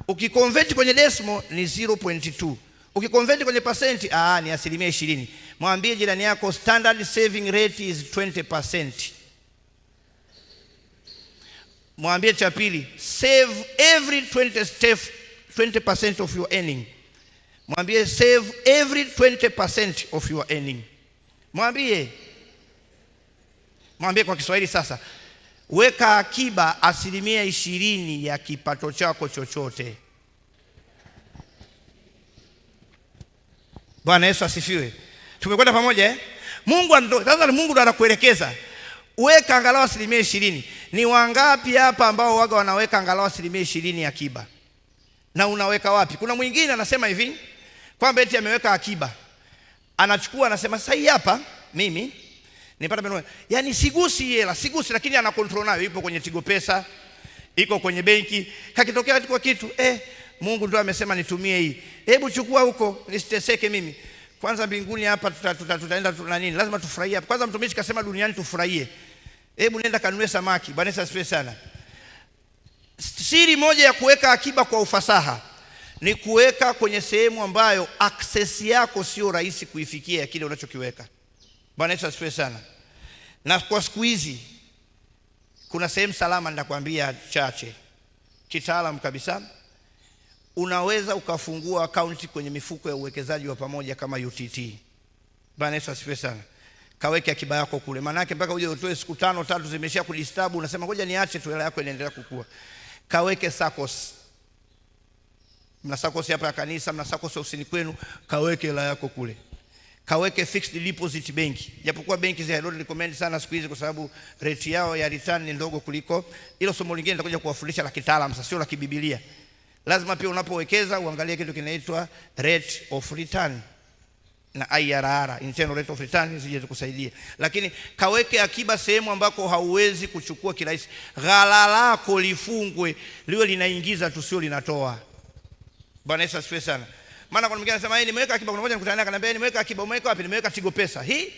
ukiconvert kwenye decimal ni 0.2. Ukiconvert kwenye percent, ni 20%. Mwambie jirani yako standard saving rate is 20%. Mwambie cha pili, save every 20% of your earning. Mwambie save every 20% of your earning. Mwambie kwa Kiswahili sasa, weka akiba 20% ya kipato chako chochote. Bwana Yesu asifiwe. Tumekwenda pamoja Mungu ndo anakuelekeza. Weka angalau 20%. Ni wangapi hapa ambao waga wanaweka angalau 20% akiba? Na unaweka wapi? Kuna mwingine anasema hivi kwamba eti ameweka akiba. Anachukua anasema sasa hii hapa mimi nipata milioni. Yaani sigusi hela, lakini ana control nayo. Ipo kwenye Tigo Pesa, iko kwenye benki. Kakitokea kwa kitu, Mungu ndio amesema nitumie hii. Hebu chukua huko, nisiteseke mimi. Kwanza mbinguni hapa tutaenda na nini? Lazima tufurahie hapa. Kwanza mtumishi kasema duniani tufurahie. Hebu nenda kanunue samaki. Bwana Yesu asifiwe sana. Siri moja ya kuweka akiba kwa ufasaha ni kuweka kwenye sehemu ambayo access yako sio rahisi kuifikia ya kile unachokiweka. Bwana Yesu asifiwe sana. Na kwa siku hizi kuna sehemu salama nitakwambia chache. Kitaalamu kabisa. Unaweza ukafungua akaunti kwenye mifuko ya uwekezaji wa pamoja kama UTT. Bwana Yesu asifiwe sana. Kaweke akiba yako kule. Maana yake mpaka uje utoe siku 5-3 zimesha kudistabu, unasema ngoja niache tu, hela yako inaendelea kukua. Kaweke SACCOS. Mna SACCOS hapa ya kanisa, mna SACCOS ofisini kwenu, kaweke hela yako kule. Kaweke fixed deposit benki. Japokuwa benki za don't recommend sana siku hizi kwa sababu rate yao ya return ni ndogo kuliko. Hilo somo lingine nitakuja kuwafundisha la kitaalamu, sasa sio la kibibilia. Lazima pia unapowekeza uangalie kitu kinaitwa rate of return na IRR, internal rate of return, zije kukusaidia. Lakini kaweke akiba sehemu ambako hauwezi kuchukua kirahisi. Ghala lako lifungwe liwe linaingiza tu, sio linatoa. Bwana Yesu asifiwe sana. Maana kuna mwingine anasema nimeweka akiba, kuna mmoja nikutana naye akaniambia nimeweka akiba. Umeweka wapi? Nimeweka Tigo Pesa. Hii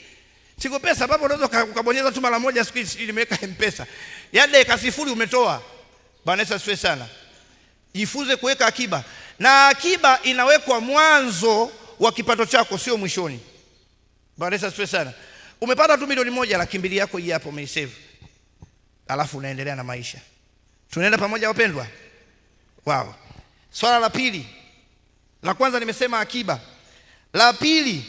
Tigo Pesa sababu unaweza ukabonyeza tu mara moja, siku hizi nimeweka M-Pesa. Yaani dakika 0 umetoa. Bwana Yesu asifiwe sana. Jifunze kuweka akiba. Na akiba inawekwa mwanzo wa kipato chako, sio mwishoni. Bwana Yesu asifiwe sana. Umepata tu milioni 1, laki mbili yako hii hapo umeisave. Alafu unaendelea na maisha. Tunaenda pamoja wapendwa? Wow. Swala la pili. La kwanza nimesema akiba. La pili,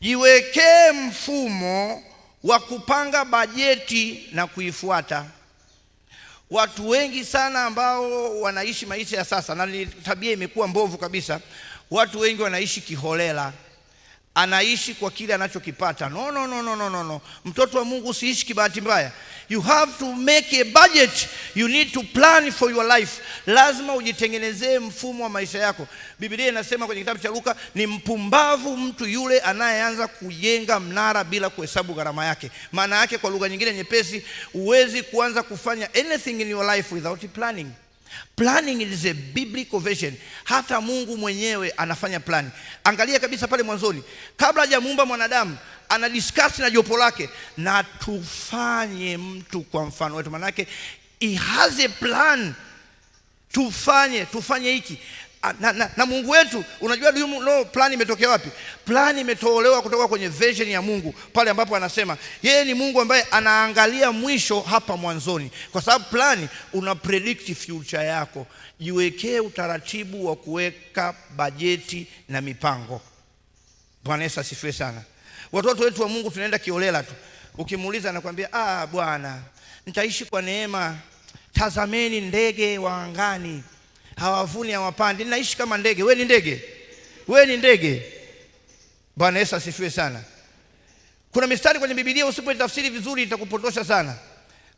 jiwekee mfumo wa kupanga bajeti na kuifuata. Watu wengi sana ambao wanaishi maisha ya sasa, na tabia imekuwa mbovu kabisa. Watu wengi wanaishi kiholela. Anaishi kwa kile anachokipata. No. Mtoto wa Mungu usiishi kibahati mbaya. You have to make a budget. You need to plan for your life. Lazima ujitengenezee mfumo wa maisha yako. Biblia inasema kwenye kitabu cha Luka, ni mpumbavu mtu yule anayeanza kujenga mnara bila kuhesabu gharama yake. Maana yake kwa lugha nyingine nyepesi, huwezi kuanza kufanya anything in your life without planning. Planning is a biblical version. Hata Mungu mwenyewe anafanya planning. Angalia kabisa pale mwanzoni, kabla hajamuumba mwanadamu, ana discuss na jopo lake, na tufanye mtu kwa mfano wetu. Maana yake he has a plan. Tufanye hiki. Na Mungu wetu, unajua plan imetokea wapi? Plan imetolewa kutoka kwenye version ya Mungu, pale ambapo anasema yeye ni Mungu ambaye anaangalia mwisho hapa mwanzoni. Kwa sababu plan una predict future yako. Jiwekee utaratibu wa kuweka bajeti na mipango. Bwana Yesu asifiwe sana. Watoto wetu wa Mungu tunaenda kiolela tu. Ukimuuliza anakuambia bwana, nitaishi kwa neema. Tazameni ndege wa angani, hawavuni hawapandi, ninaishi kama ndege. Wewe ni ndege. Bwana Yesu asifiwe sana. Kuna mistari kwenye Biblia usipotafsiri vizuri itakupotosha sana.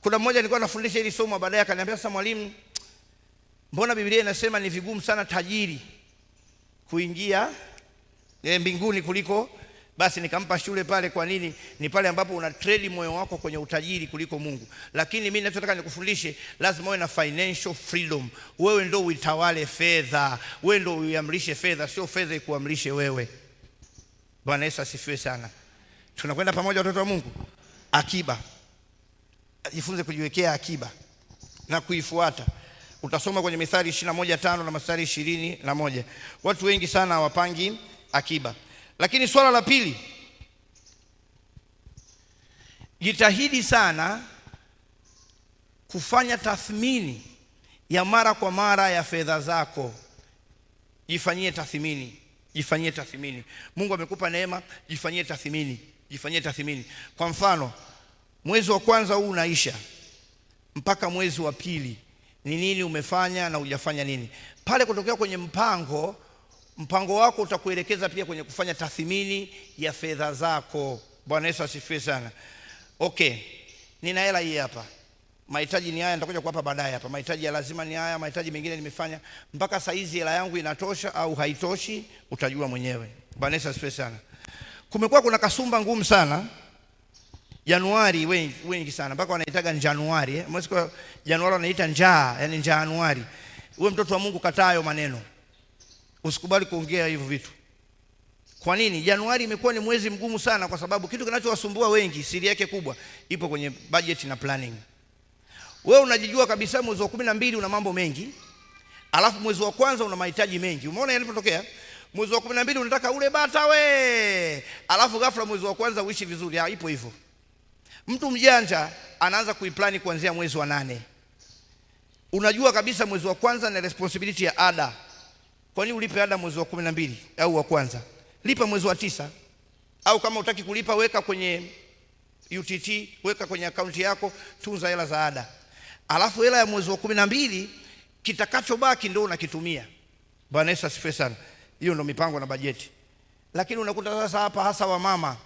Kuna mmoja nilikuwa nafundisha hili somo, baadaye akaniambia, sasa mwalimu, mbona Biblia inasema ni vigumu sana tajiri kuingia mbinguni kuliko? Basi nikampa shule pale. Kwa nini? Ni pale ambapo una trade moyo wako kwenye utajiri kuliko Mungu. Lakini mimi ninachotaka nikufundishe, lazima uwe na financial freedom. Wewe ndio uitawale fedha, wewe ndio uiamrishe fedha, sio fedha ikuamrishe wewe. Bwana Yesu asifiwe sana. Tunakwenda pamoja watoto wa Mungu. Akiba. Jifunze kujiwekea akiba na kuifuata. Utasoma kwenye Mithali 21:5 na mstari 21. Watu wengi sana hawapangi akiba. Lakini swala la pili, jitahidi sana kufanya tathmini ya mara kwa mara ya fedha zako. Jifanyie tathmini. Mungu amekupa neema, jifanyie tathmini. Kwa mfano, mwezi wa kwanza huu unaisha mpaka mwezi wa pili, ni nini umefanya na hujafanya nini? Pale kutokea kwenye mpango wako utakuelekeza pia kwenye kufanya tathmini ya fedha zako. Bwana Yesu asifiwe sana. Okay, nina hela hii hapa, mahitaji ni haya, nitakuja kuwapa baadaye hapa. Mahitaji ya lazima ni haya, mahitaji mengine nimefanya. Mpaka saa hizi hela yangu inatosha au haitoshi, utajua mwenyewe. Bwana Yesu asifiwe sana. Kumekuwa kuna kasumba ngumu sana Januari, wengi sana mpaka wanaitaga Januari, mwezi kwa Januari wanaita njaa, yani Januari. Wewe mtoto wa Mungu, kataa hayo maneno. Usikubali kuongea hivyo vitu. Kwa nini? Januari imekuwa ni mwezi mgumu sana kwa sababu kitu kinachowasumbua wengi, siri yake kubwa ipo kwenye budget na planning. Wewe unajijua kabisa mwezi wa 12 una mambo mengi, alafu mwezi wa kwanza una mahitaji mengi. Umeona yanapotokea? Mwezi wa 12 unataka ule bata alafu ghafla mwezi wa kwanza uishi vizuri. Ipo hivyo. Mtu mjanja anaanza kuiplani kuanzia mwezi wa 8. Unajua kabisa mwezi wa kwanza na responsibility ya ada. Kwa nini ulipe ada mwezi wa 12 au wa kwanza? Lipa mwezi wa 9. Au kama utaki kulipa, weka kwenye UTT, weka kwenye akaunti yako, tunza hela za ada. Alafu hela ya mwezi wa 12 kitakachobaki ndio unakitumia. Bwana Yesu asifiwe sana. Hiyo ndio mipango na bajeti. Lakini unakuta sasa hapa, hasa wa mama,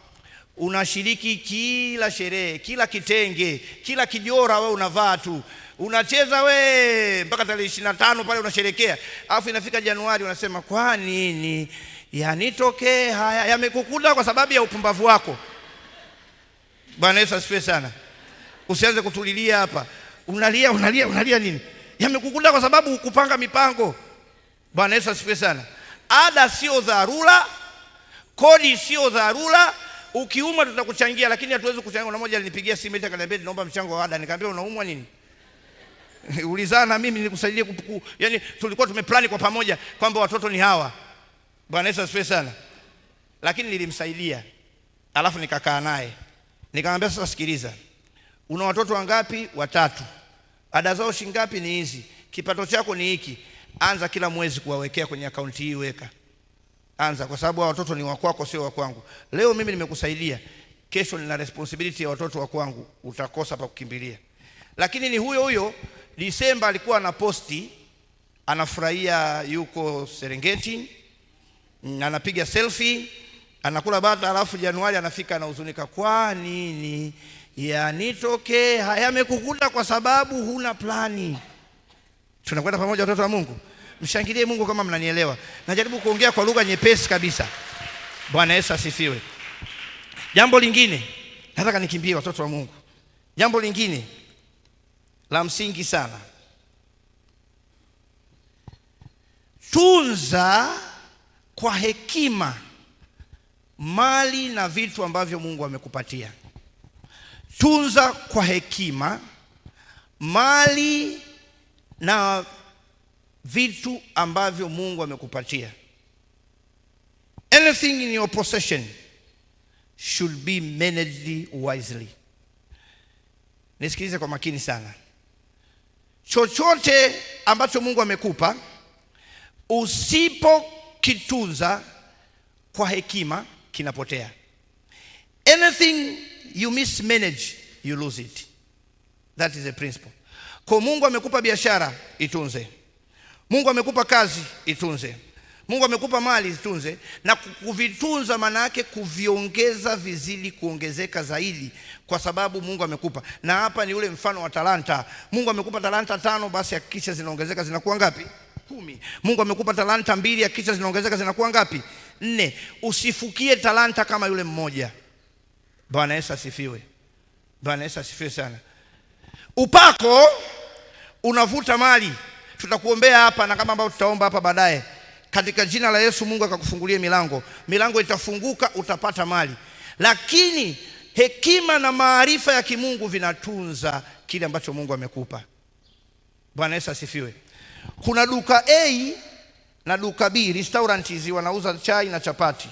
unashiriki kila sherehe, kila kitenge, kila kijora wewe unavaa tu. Unacheza mpaka tarehe 25 pale unasherekea. Alafu inafika Januari unasema kwa nini yanitokee haya? Yamekukuta kwa sababu ya upumbavu wako. Bwana Yesu asifiwe sana. Usianze kutulilia hapa. Unalia nini? Yamekukuta kwa sababu kupanga mipango. Bwana Yesu asifiwe sana. Ada sio dharura, kodi sio dharura. Ukiumwa tutakuchangia, lakini hatuwezi kuchangia. Kuna mmoja alinipigia simu akaniambia naomba mchango wa ada. Nikamwambia unaumwa nini? Ulizana na mimi nikusaidie yani tulikuwa tumeplani kwa pamoja kwamba watoto ni hawa. Bwana Yesu asifiwe sana. Lakini nilimsaidia. Alafu nikakaa naye. Nikamwambia sasa sikiliza. Una watoto wangapi? 3. Ada zao shilingi ngapi? Ni hizi. Kipato chako ni hiki. Anza kila mwezi kuwawekea kwenye akaunti hii, weka. Anza, kwa sababu watoto ni wako sio wa kwangu. Leo mimi nimekusaidia, kesho nina responsibility ya watoto wa kwangu, utakosa pa kukimbilia. Lakini ni huyo Disemba alikuwa na posti, anafurahia yuko Serengeti, anapiga selfie, anakula bata, alafu Januari anafika anahuzunika. Kwa nini yanitokee haya? Yamekukuta kwa sababu huna plani. Tunakwenda pamoja watoto wa Mungu. Mshangilie Mungu kama mnanielewa. Najaribu kuongea kwa lugha nyepesi kabisa. Bwana Yesu asifiwe. Jambo lingine, nataka nikimbie watoto wa Mungu. Jambo lingine la msingi sana. Tunza kwa hekima mali na vitu ambavyo Mungu amekupatia. Tunza kwa hekima mali na vitu ambavyo Mungu amekupatia. Anything in your possession should be managed wisely. Nisikilize kwa makini sana. Chochote ambacho Mungu amekupa, usipokitunza kwa hekima, kinapotea. Anything you mismanage, you lose it. That is the principle. Kwa Mungu amekupa biashara, itunze. Mungu amekupa kazi, itunze. Mungu amekupa mali, itunze. Na kuvitunza maana yake kuviongeza vizidi kuongezeka zaidi, kwa sababu Mungu amekupa. Na hapa ni ule mfano wa talanta. Mungu amekupa talanta 5, basi hakikisha zinaongezeka zinakuwa ngapi? 10. Mungu amekupa talanta 2, hakikisha zinaongezeka zinakuwa ngapi? 4. Usifukie talanta kama yule mmoja. Bwana Yesu asifiwe. Bwana Yesu asifiwe sana. Upako unavuta mali. Tutakuombea hapa na kama ambao tutaomba hapa baadaye. Katika jina la Yesu Mungu akakufungulie milango. Milango itafunguka, utapata mali. Lakini hekima na maarifa ya kimungu vinatunza kile ambacho Mungu amekupa. Bwana Yesu asifiwe. Kuna duka A na duka B, restaurant hizi wanauza chai na chapati.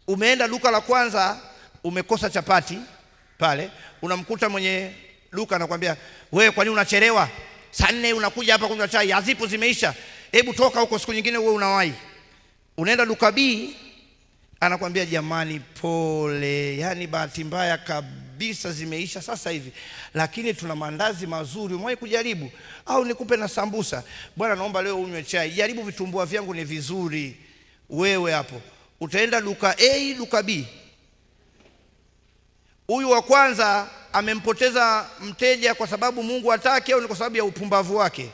Umeenda duka la kwanza, umekosa chapati pale, unamkuta mwenye duka anakuambia, wewe kwa nini unachelewa? Saa 4 unakuja hapa kunywa chai, hazipo, zimeisha. Hebu toka huko, siku nyingine wewe unawahi. Unaenda duka B, anakuambia jamani pole, yani bahati mbaya kabisa zimeisha sasa hivi, lakini tuna mandazi mazuri, umewahi kujaribu? Au nikupe na sambusa? Bwana naomba leo unywe chai, jaribu vitumbua vyangu ni vizuri. Wewe hapo utaenda duka A, duka B. Huyu wa kwanza amempoteza mteja kwa sababu Mungu hataki, au ni kwa sababu ya upumbavu wake?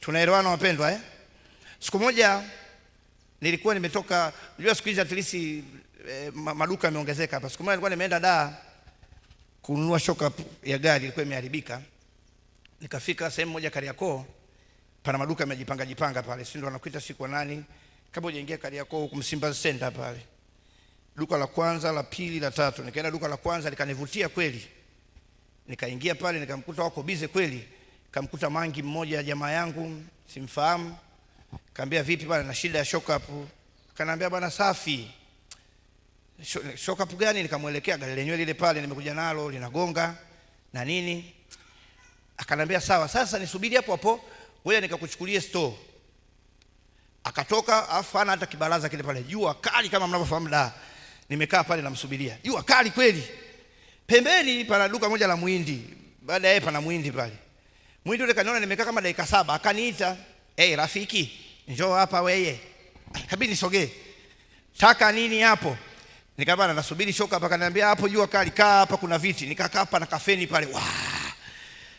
Tunaelewana wapendwa Siku moja nilikuwa nimetoka, unajua siku hizi at least maduka yameongezeka hapa. Siku moja nilikuwa nimeenda Dar kununua shock up ya gari, ilikuwa imeharibika. Nikafika sehemu moja Kariakoo, pana maduka yamejipanga pale, si ndio wanakuita siku nani kabla hujaingia Kariakoo huko Msimbazi Center pale. Duka la kwanza, la pili, la tatu. Nikaenda duka la kwanza, likanivutia kweli. Nikaingia pale, nikamkuta wako busy kweli. Nikamkuta mangi mmoja jamaa yangu, simfahamu. Kaambia vipi bwana, na shida ya shock up? Kanaambia bwana safi. Shock up gani? Nikamuelekea gari lenyewe lile pale nimekuja nalo, linagonga na nini. Akanambia sawa, sasa nisubiri hapo hapo, wewe nikakuchukulie store. Akatoka, afu hana hata kibaraza kile pale. Jua kali kama mnavyofahamu Dar. Nimekaa pale namsubiria. Jua kali kweli. Pembeni pana duka moja la Muhindi. Baada ya pana Muhindi pale. Muhindi yule kaniona nimekaa kama dakika 7, akaniita, rafiki, njoo hapa wewe." Kabidi nisogee. "Taka nini hapo?" Nikamwambia nasubiri shoka hapa. Akaniambia hapo jua kali, kaa hapa kuna viti. Nikakaa hapa na kafeni pale.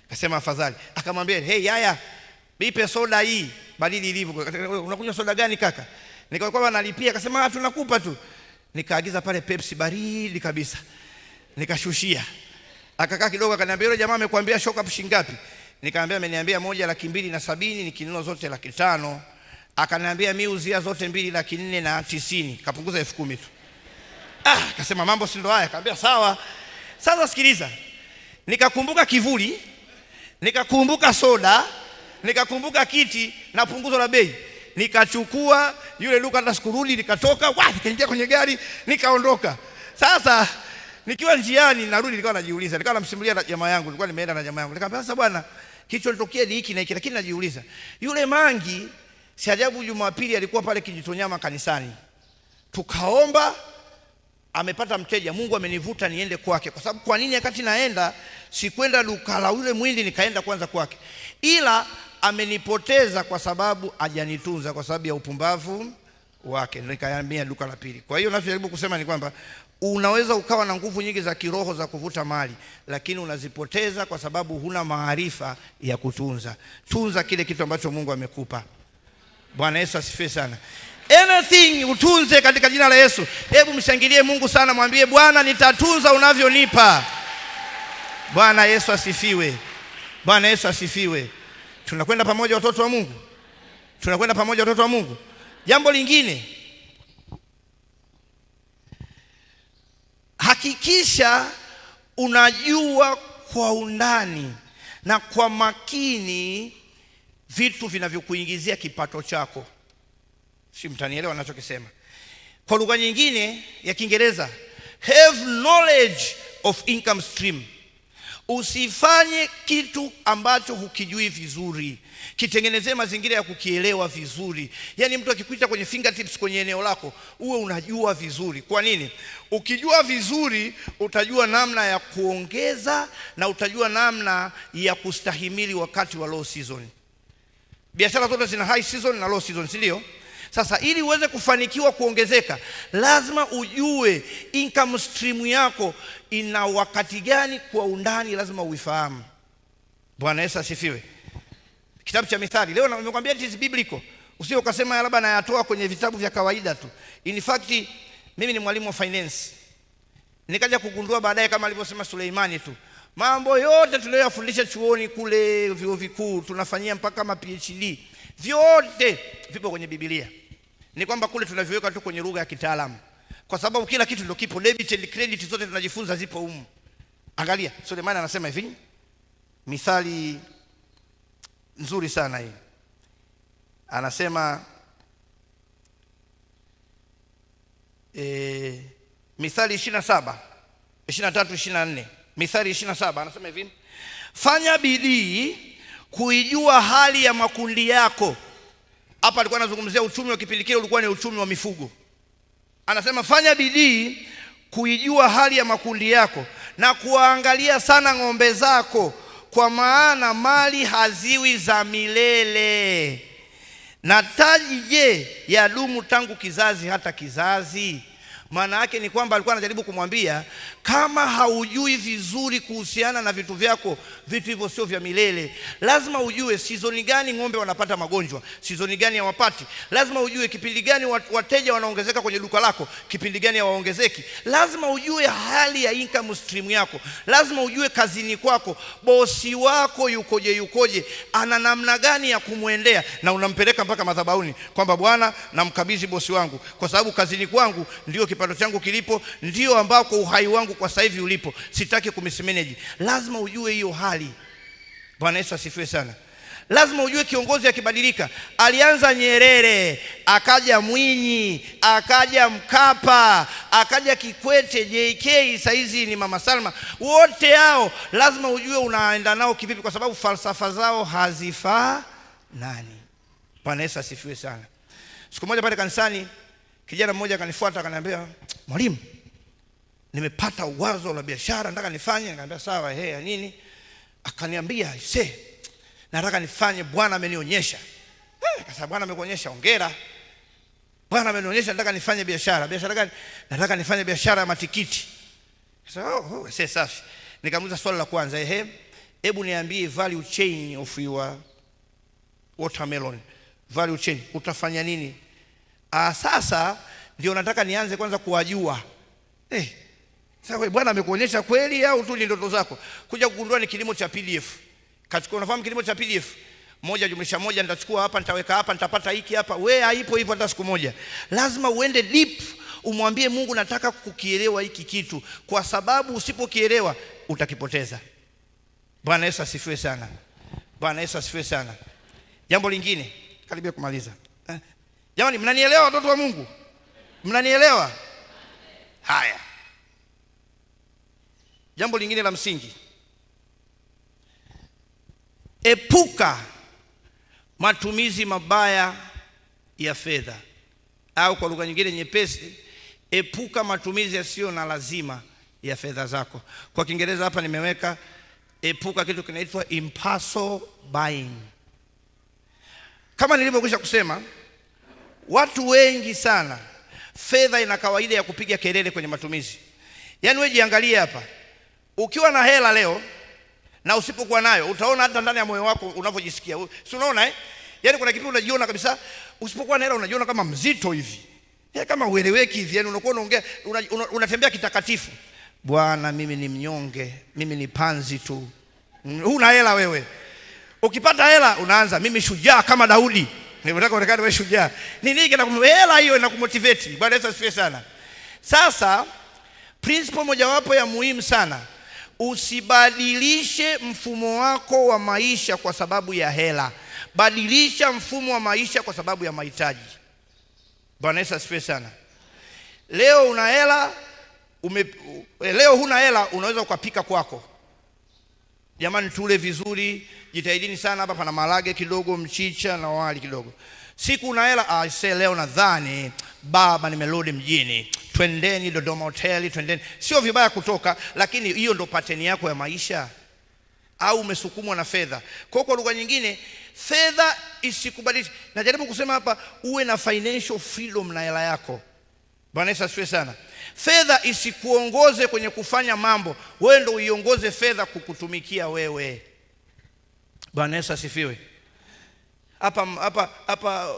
Akasema afadhali. Akamwambia, yaya, nipe soda hii baridi ilivyo." "Unakunywa soda gani kaka?" Nikakwambia nalipia. Akasema tunakupa tu. Nikaagiza pale Pepsi baridi kabisa. Nikashushia. Akakaa kidogo akaniambia, "Yule jamaa amekwambia shock up shilingi ngapi?" Nikamwambia ameniambia 1,270,000, nikinunua zote 500,000. Akaniambia mimi uzia zote 2,490,000, kapunguza 10,000 tu. Akasema mambo si ndo haya. Akamwambia sawa. Sasa sikiliza. Nikakumbuka kivuli, nikakumbuka soda, nikakumbuka kiti na punguzo la bei. Nikachukua yule duka hata sikurudi, nikatoka, nikaingia kwenye gari, nikaondoka. Sasa nikiwa njiani narudi nikawa najiuliza, nikawa namsimulia jamaa yangu, nilikuwa nimeenda na jamaa yangu. Nikamwambia sasa bwana, kilichotokea ni hiki na hiki, lakini najiuliza, yule mangi si ajabu Jumapili alikuwa pale Kijitonyama kanisani. Tukaomba, amepata mteja, Mungu amenivuta niende kwake. Kwa sababu kwa nini wakati naenda sikwenda duka la yule Muhindi, nikaenda kwanza kwake? Ila amenipoteza kwa sababu hajanitunza, kwa sababu ya upumbavu wake. Nikaambia duka la pili. Kwa hiyo ninachojaribu kusema ni kwamba unaweza ukawa na nguvu nyingi za kiroho za kuvuta mali, lakini unazipoteza kwa sababu huna maarifa ya kutunza. Tunza kile kitu ambacho Mungu amekupa. Bwana Yesu asifiwe sana. Anything utunze katika jina la Yesu. Hebu mshangilie Mungu sana, mwambie Bwana nitatunza unavyonipa. Bwana Yesu asifiwe. Bwana Yesu asifiwe. Tunakwenda pamoja watoto wa Mungu. Tunakwenda pamoja watoto wa Mungu. Jambo lingine, hakikisha unajua kwa undani na kwa makini vitu vinavyokuingizia kipato chako. Si mtanielewa ninachokisema. Kwa lugha nyingine ya Kiingereza, have knowledge of income stream. Usifanye kitu ambacho hukijui vizuri. Kitengenezee mazingira ya kukielewa vizuri. Yaani mtu akikuita kwenye fingertips kwenye eneo lako, uwe unajua vizuri. Kwa nini? Ukijua vizuri, utajua namna ya kuongeza na utajua namna ya kustahimili wakati wa low season. Biashara zote zina high season na low season, si ndio? Sasa ili uweze kufanikiwa kuongezeka, lazima ujue income stream yako ina wakati gani kwa undani, lazima uifahamu. Bwana Yesu asifiwe. Kitabu cha Mithali, leo nimekwambia it is biblical. Usije ukasema labda nayatoa kwenye vitabu vya kawaida tu. In fact, mimi ni mwalimu wa finance. Nikaja kugundua baadaye kama alivyosema Suleimani tu, mambo yote tunayofundisha chuoni kule vyuo vikuu, tunafanyia mpaka kama PhD, vyote vipo kwenye Biblia. Ni kwamba kule tunaviweka tu kwenye lugha ya kitaalamu. Kwa sababu kila kitu ndio kipo, debit and credit zote tunajifunza zipo humu. Angalia, Suleimani anasema hivi, Mithali nzuri sana hii. Anasema Mithali 27, 23, 24. Mithali 27 anasema hivi: fanya bidii kuijua hali ya makundi yako. Hapa alikuwa anazungumzia uchumi wa kipindi kile, ulikuwa ni uchumi wa mifugo. Anasema fanya bidii kuijua hali ya makundi yako na kuangalia sana ng'ombe zako, kwa maana mali haziwi za milele, na taji je yadumu tangu kizazi hata kizazi. Maana yake ni kwamba alikuwa anajaribu kumwambia, kama haujui vizuri kuhusiana na vitu vyako, vitu hivyo sio vya milele. Lazima ujue season gani ng'ombe wanapata magonjwa, season gani hawapati. Lazima ujue kipindi gani wateja wanaongezeka kwenye duka lako, kipindi gani hawaongezeki. Lazima ujue hali ya income stream yako. Lazima ujue kazini kwako bosi wako yukoje, ana namna gani ya kumwendea, na unampeleka mpaka madhabahuni kwamba Bwana, namkabidhi bosi wangu, kwa sababu kazini kwangu ndio kipato changu kilipo, ndio ambako uhai wangu kwa sasa hivi ulipo, sitaki kumismanage. Lazima ujue hiyo hali. Bwana Yesu asifiwe sana. Lazima ujue kiongozi akibadilika, alianza Nyerere, akaja Mwinyi, akaja Mkapa, akaja Kikwete, JK, saizi ni Mama Salma. Wote hao lazima ujue unaenda nao kivipi, kwa sababu falsafa zao hazifanani. Bwana Yesu asifiwe sana. Siku moja pale kanisani, kijana mmoja akanifuata akaniambia, mwalimu, nimepata wazo la biashara nataka nifanye. Nikamwambia sawa, ya nini? Akaniambia, nataka nifanye, Bwana amenionyesha. Akasema, Bwana amekuonyesha? Hongera. Bwana amenionyesha nataka nifanye biashara. Biashara gani? Nataka nifanye biashara ya matikiti. Akasema, safi. Nikamuuliza swali la kwanza, hebu niambie value chain of your watermelon. Value chain, utafanya nini? Sasa ndio nataka nianze kwanza kuwajua. Sasa Bwana amekuonyesha kweli au tu ni ndoto zako? Kuja kugundua ni kilimo cha PDF. Kachukua, unafahamu kilimo cha PDF? 1+1 nitachukua hapa, nitaweka hapa, nitapata hiki hapa. Wewe haipo hivyo hata siku moja. Lazima uende deep, umwambie Mungu, nataka kukielewa hiki kitu, kwa sababu usipokielewa utakipoteza. Bwana Yesu asifiwe sana. Bwana Yesu asifiwe sana. Jambo lingine, karibia kumaliza. Jamani, mnanielewa watoto wa Mungu? Mnanielewa? Haya. Jambo lingine la msingi, epuka matumizi mabaya ya fedha, au kwa lugha nyingine nyepesi, epuka matumizi yasiyo na lazima ya fedha zako. Kwa Kiingereza hapa nimeweka epuka kitu kinaitwa impulse buying. Kama nilivyokwisha kusema, watu wengi sana fedha ina kawaida ya kupiga kelele kwenye matumizi. Yaani wewe jiangalie hapa, ukiwa na hela leo na usipokuwa nayo, utaona hata ndani ya moyo wako unavyojisikia. Si unaona Yaani kuna kitu unajiona kabisa, usipokuwa na hela unajiona kama mzito hivi. Kama ueleweki hivi, yaani unakuwa unaongea, unatembea kitakatifu. Bwana, mimi ni mnyonge, mimi ni panzi tu. Huna hela wewe. Ukipata hela unaanza, mimi shujaa kama Daudi. Unataka uonekane wewe shujaa. Nini hela hiyo inakumotivate. Bwana Yesu asifiwe sana. Sasa principle mojawapo ya muhimu sana, usibadilishe mfumo wako wa maisha kwa sababu ya hela. Badilisha mfumo wa maisha kwa sababu ya mahitaji. Bwana Yesu asifiwe sana. Leo una hela, leo huna hela, unaweza ukapika kwako. Jamani, tule vizuri, jitahidini sana. Hapa pana marage kidogo, mchicha na wali kidogo. Siku una hela, leo nadhani baba nimerudi mjini, twendeni Dodoma hoteli, twendeni. Sio vibaya kutoka, lakini hiyo ndo pattern yako ya maisha, au umesukumwa na fedha. Kwa lugha nyingine, fedha isikubadilishe. Najaribu kusema hapa, uwe na financial freedom na hela yako. Bwana Yesu asifiwe sana. Fedha isikuongoze kwenye kufanya mambo, wewe ndo uiongoze fedha kukutumikia wewe. Bwana Yesu asifiwe. Hapa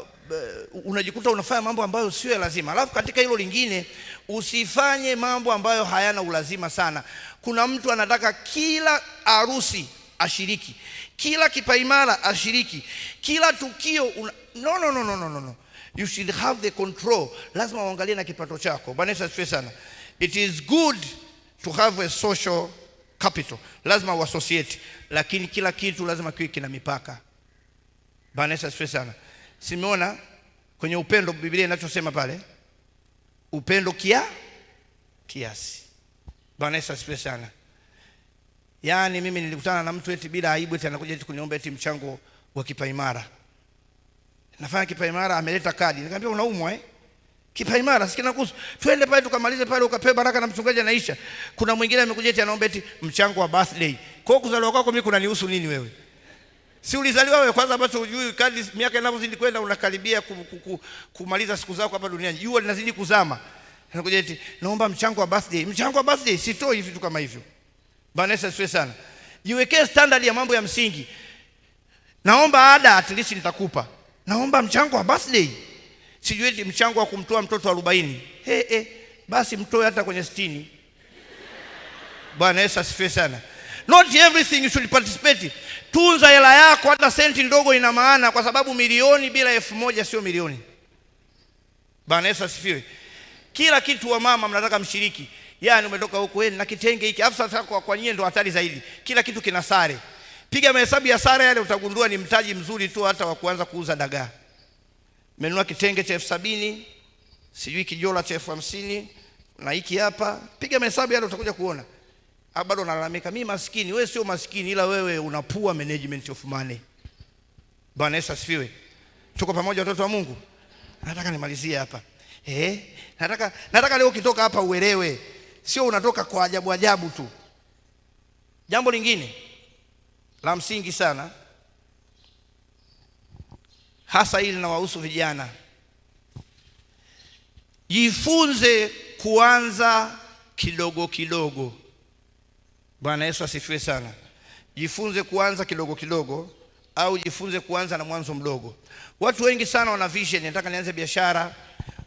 unajikuta unafanya mambo ambayo sio lazima. Alafu katika hilo lingine, usifanye mambo ambayo hayana ulazima sana. Kuna mtu anataka kila harusi ashiriki, kila kipaimara ashiriki, kila tukio no. You should have the control. Lazima uangalie na kipato chako. Bwana Yesu asifiwe sana. It is good to have a social capital. Lazima uassociate, lakini kila kitu lazima kiwe kina mipaka. Bwana Yesu asifiwe sana. Simeona kwenye upendo Biblia inachosema pale, upendo kiasi. Bwana Yesu asifiwe sana. Yaani mimi nilikutana na mtu eti bila aibu eti anakuja eti kuniomba eti mchango wa kipaimara. Nafanya kipaimara, ameleta kadi. Nikamwambia unaumwa kipaimara sikina kuhusu. Twende pale tukamalize pale ukapewe baraka na mchungaji anaisha. Kuna mwingine amekuja eti anaomba eti mchango wa birthday. Kwa kuzaliwa kwako mimi kunanihusu nini wewe? Si ulizaliwa wewe kwanza ambacho hujui kadri miaka inavyozidi kwenda unakaribia kumaliza siku zako hapa duniani. Jua linazidi kuzama. Anakuja eti naomba mchango wa birthday. Mchango wa birthday sitoi vitu kama hivyo. Bwana Yesu asifiwe sana. Jiwekee standard ya mambo ya msingi. Naomba ada at least nitakupa. Naomba mchango wa birthday. Sijui eti mchango wa kumtoa mtoto 40. Basi mtoe hata kwenye 60. Bwana Yesu asifiwe sana. Not everything you should participate. Tunza hela yako, hata senti ndogo ina maana, kwa sababu milioni bila 1000 sio milioni. Bwana Yesu asifiwe. Kila kitu wa mama mnataka mshiriki. Yaani umetoka huko wewe na kitenge hiki. Afu sasa kwa nyie ndo hatari zaidi. Kila kitu kina sare. Piga mahesabu ya sare yale utagundua ni mtaji mzuri tu hata wa kuanza kuuza dagaa. Menunua kitenge cha 70,000, sijui kijola cha 50,000 na hiki hapa. Piga mahesabu yale utakuja kuona. Bado unalalamika mimi maskini. Wewe sio maskini, ila wewe unapua management of money. Bwana Yesu asifiwe. Tuko pamoja watoto wa Mungu. Nataka nimalizie hapa. Nataka leo ukitoka hapa uelewe. Sio unatoka kwa ajabu ajabu tu. Jambo lingine la msingi sana, hasa hili linawahusu vijana. Jifunze kuanza kidogo kidogo. Bwana Yesu asifiwe sana. Jifunze kuanza kidogo kidogo, au jifunze kuanza na mwanzo mdogo. Watu wengi sana wana vision, nataka nianze biashara,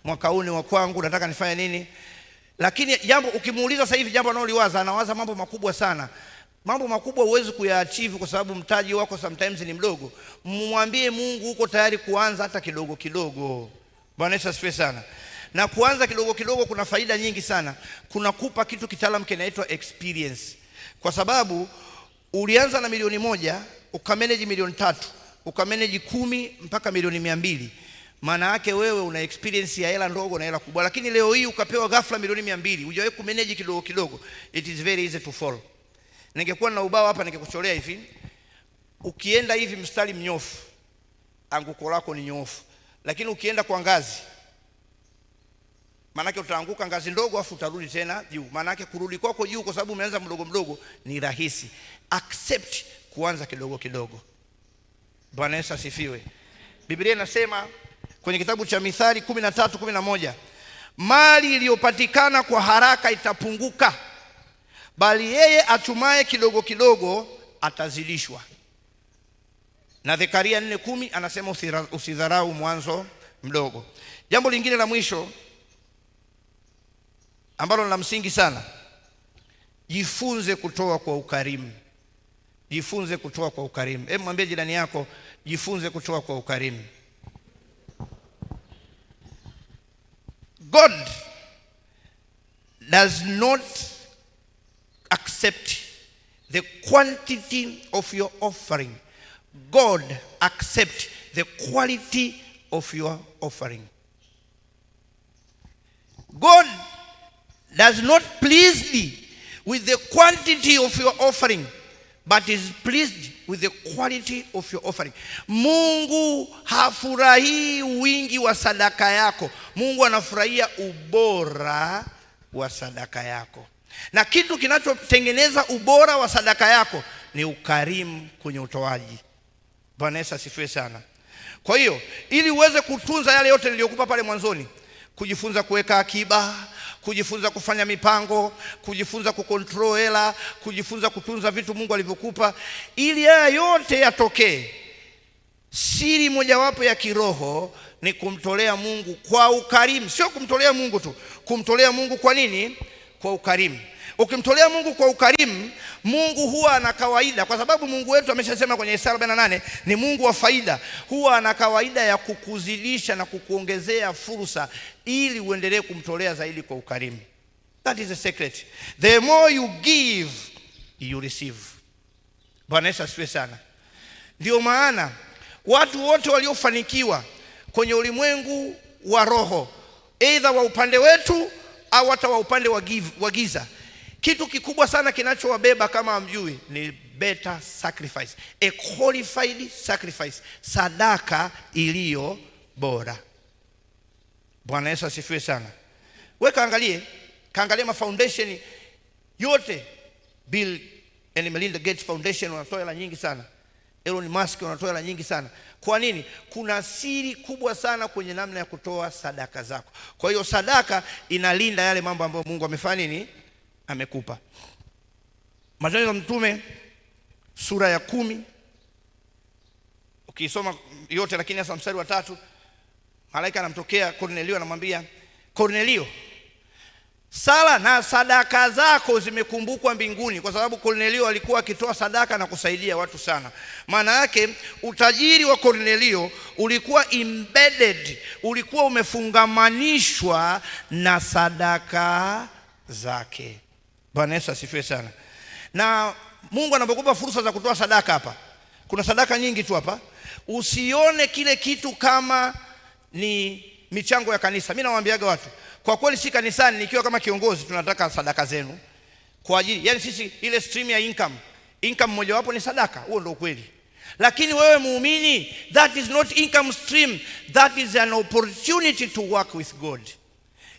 mwaka huu ni wa kwangu, nataka nifanye nini? Lakini jambo ukimuuliza sasa hivi jambo analoliwaza, anawaza mambo makubwa sana. Mambo makubwa huwezi kuyaachieve kwa sababu mtaji wako sometimes ni mdogo. Mwambie Mungu uko tayari kuanza hata kidogo kidogo. Bwana Yesu asifiwe sana. Na kuanza kidogo kidogo kuna faida nyingi sana. Kuna kupa kitu kitaalamu kinaitwa experience. Kwa sababu ulianza na milioni 1, ukamanage milioni 3, ukamanage 10 mpaka milioni 200. Maana yake wewe una experience ya hela ndogo na hela kubwa. Lakini leo hii ukapewa ghafla milioni 200, hujawahi kumanage kidogo kidogo, it is very easy to fall. Ningekuwa na ubao hapa ningekucholea hivi. Ukienda hivi mstari mnyofu, anguko lako ni nyofu. Lakini ukienda kwa ngazi, maana yake utaanguka ngazi ndogo afu utarudi tena juu. Maana yake kurudi kwako juu kwa sababu umeanza mdogo mdogo ni rahisi. Accept kuanza kidogo kidogo. Bwana Yesu asifiwe. Biblia inasema kwenye kitabu cha Mithali 13:11, mali iliyopatikana kwa haraka itapunguka, bali yeye atumaye kidogo kidogo atazidishwa. Na Zekaria 4:10 anasema usidharau mwanzo mdogo. Jambo lingine la mwisho ambalo ni la msingi sana, jifunze kutoa kwa ukarimu. Jifunze kutoa kwa ukarimu. Hebu mwambie jirani yako, jifunze kutoa kwa ukarimu. God does not accept the quantity of your offering. God accepts the quality of your offering. God does not please thee with the quantity of your offering, but is pleased with the quality of your offering. Mungu hafurahii wingi wa sadaka yako. Mungu anafurahia ubora wa sadaka yako. Na kitu kinachotengeneza ubora wa sadaka yako ni ukarimu kwenye utoaji. Bwana Yesu asifiwe sana. Kwa hiyo ili uweze kutunza yale yote niliyokupa pale mwanzoni, kujifunza kuweka akiba, kujifunza kufanya mipango, kujifunza kucontrol hela, kujifunza kutunza vitu Mungu alivyokupa, ili haya yote yatokee, siri mojawapo ya kiroho ni kumtolea Mungu kwa ukarimu. Sio kumtolea Mungu tu, kumtolea Mungu kwa nini? Kwa ukarimu. Ukimtolea Mungu kwa ukarimu, Mungu huwa ana kawaida, kwa sababu Mungu wetu ameshasema kwenye Isaya 48 ni Mungu wa faida. Huwa ana kawaida ya kukuzidisha na kukuongezea fursa ili uendelee kumtolea zaidi kwa ukarimu. That is the secret. The more you give, you receive. Bwana Yesu asifiwe sana. Ndio maana watu wote waliofanikiwa kwenye ulimwengu wa roho, aidha wa upande wetu au hata wa upande wa giza, kitu kikubwa sana kinachowabeba kama hamjui ni better sacrifice, a qualified sacrifice, sadaka iliyo bora. Bwana Yesu asifiwe sana. Wewe kaangalie mafoundation yote, Bill and Melinda Gates Foundation wanatoa hela nyingi sana, Elon Musk wanatoa hela nyingi sana. Kwa nini? Kuna siri kubwa sana kwenye namna ya kutoa sadaka zako. Kwa hiyo sadaka inalinda yale mambo ambayo Mungu amefanya nini? Amekupa. Matendo ya Mitume sura ya 10, ukisoma yote lakini hasa mstari wa 3, malaika anamtokea Kornelio, anamwambia Kornelio, sala na sadaka zako zimekumbukwa mbinguni. Kwa sababu Kornelio alikuwa akitoa sadaka na kusaidia watu sana. Maana yake utajiri wa Kornelio ulikuwa embedded, ulikuwa umefungamanishwa na sadaka zake. Bwana Yesu asifiwe sana. Na Mungu anapokupa fursa za kutoa sadaka hapa, kuna sadaka nyingi tu hapa. Usione kile kitu kama ni michango ya kanisa. Mimi nawaambiaga watu, kwa kweli si kanisani nikiwa kama kiongozi tunataka sadaka zenu kwa ajili, yani sisi ile stream ya income moja wapo ni sadaka, huo ndio kweli. Lakini wewe muumini, that is not income stream, that is an opportunity to work with God.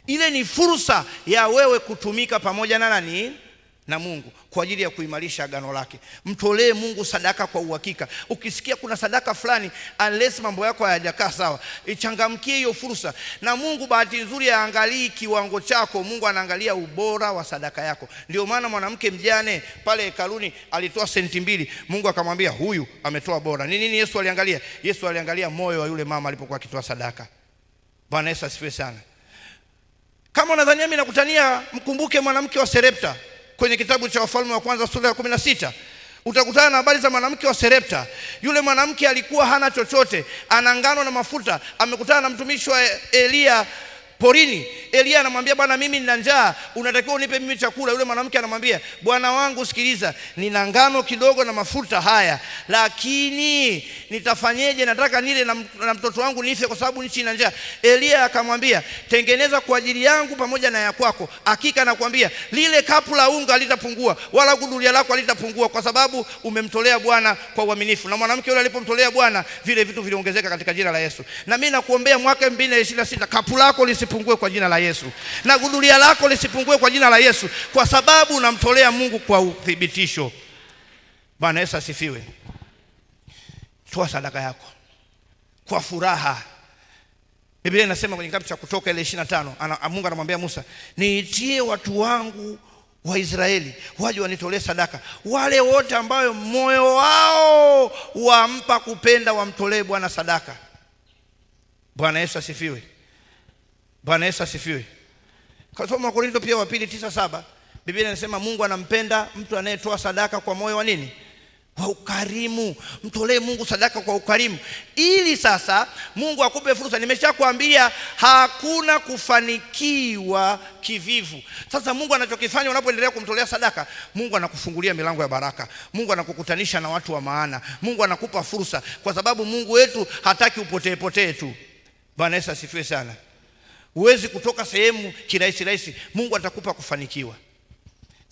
Ile ni fursa ya wewe kutumika pamoja na nani? Na Mungu, kwa ajili ya kuimarisha agano lake. Mtolee Mungu sadaka kwa uhakika. Ukisikia kuna sadaka fulani, unless mambo yako hayajakaa sawa, ichangamkie hiyo fursa. Na Mungu bahati nzuri haangalii kiwango chako, Mungu anaangalia ubora wa sadaka yako. Ndio maana mwanamke mjane pale hekaluni alitoa senti 2, Mungu akamwambia huyu ametoa bora. Ni nini Yesu aliangalia? Yesu aliangalia moyo wa yule mama alipokuwa akitoa sadaka. Bwana Yesu asifiwe sana. Kama unadhania mimi nakutania, mkumbuke mwanamke wa Serepta. Kwenye kitabu cha Wafalme wa kwanza sura ya 16 utakutana na habari za mwanamke wa Serepta. Yule mwanamke alikuwa hana chochote, ana ngano na mafuta. Amekutana na mtumishi wa Elia porini. Elia anamwambia, bwana mimi nina njaa, unatakiwa unipe mimi chakula. Yule mwanamke anamwambia, bwana wangu sikiliza, nina ngano kidogo na mafuta haya, lakini nitafanyeje? Nataka nile na mtoto wangu nife kwa sababu nchi ina njaa. Elia akamwambia, tengeneza kwa ajili yangu pamoja na ya kwako. Hakika nakwambia lile kapu la unga halitapungua wala gudulia lako halitapungua, kwa sababu umemtolea Bwana kwa uaminifu. Na mwanamke yule alipomtolea Bwana, vile vitu viliongezeka katika jina la Yesu. Na mimi nakuombea mwaka 2026 kapu lako lisipungue kwa jina la Yesu, na gudulia lako lisipungue kwa jina la Yesu, kwa sababu unamtolea Mungu kwa uthibitisho. Bwana Yesu asifiwe. Toa sadaka yako kwa furaha. Biblia inasema kwenye kitabu cha Kutoka ile 25, Mungu anamwambia Musa, niitie watu wangu wa Israeli waje wanitolee sadaka, wale wote ambao moyo wao wampa kupenda wamtolee Bwana sadaka. Bwana Yesu asifiwe. Bwana Yesu asifiwe. Kwa sababu Wakorintho pia wa pili 9:7 Biblia inasema Mungu anampenda mtu anayetoa sadaka kwa moyo wa nini? Wa ukarimu. Mtolee Mungu sadaka kwa ukarimu, ili sasa Mungu akupe fursa. Nimeshakwambia hakuna kufanikiwa kivivu. Sasa Mungu anachokifanya unapoendelea kumtolea sadaka, Mungu anakufungulia milango ya baraka. Mungu anakukutanisha na watu wa maana. Mungu anakupa fursa, kwa sababu Mungu wetu hataki upotee tu. Bwana Yesu asifiwe sana. Huwezi kutoka sehemu kirahisi. Mungu atakupa kufanikiwa.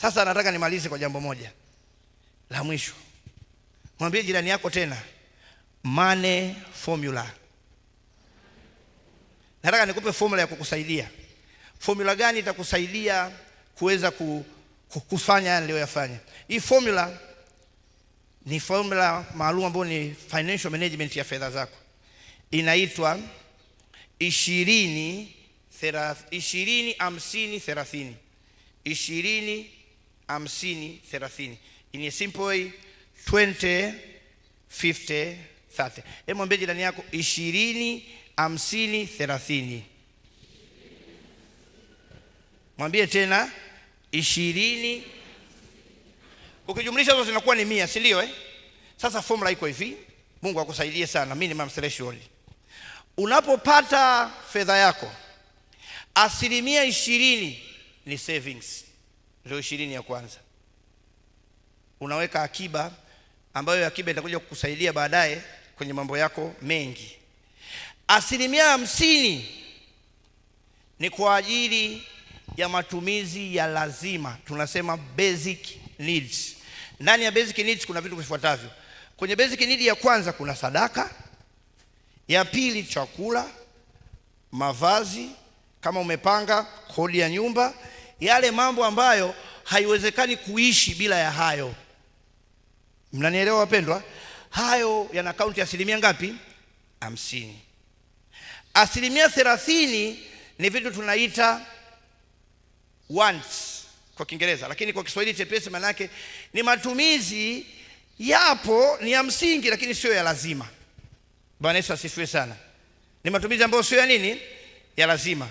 Sasa nataka nimalize kwa jambo moja la mwisho. Mwambie jirani yako tena, money formula. Nataka nikupe formula ya kukusaidia. Formula gani itakusaidia kuweza kufanya niliyoyafanya? Hii formula ni formula maalum ambayo ni financial management ya fedha zako. Inaitwa 20 50 30. 20 50 30. In a simple way, 20 50 30. Hebu mwambie jirani yako 20 50 30. Mwambie tena 20. Ukijumlisha hizo zinakuwa ni 100, si ndio Sasa formula iko hivi. Mungu akusaidie sana. Minimum threshold. Unapopata fedha yako, 20% ni savings. Ndio 20 ya kwanza. Unaweka akiba, ambayo akiba itakuja kukusaidia baadaye kwenye mambo yako mengi. 50% ni kwa ajili ya matumizi ya lazima, tunasema basic needs. Ndani ya basic needs kuna vitu vifuatavyo. Kwenye basic need ya kwanza kuna sadaka, ya pili chakula, mavazi, kama umepanga kodi ya nyumba, yale mambo ambayo haiwezekani kuishi bila ya hayo. Mnanielewa wapendwa? Hayo yana kaunti ya asilimia ngapi? 50. Asilimia 30 ni vitu tunaita wants kwa Kiingereza, lakini kwa Kiswahili chepesi maana yake ni matumizi yapo, ni ya msingi lakini sio ya lazima. Bwana Yesu asifiwe sana. Ni matumizi ambayo sio ya nini? Ya lazima.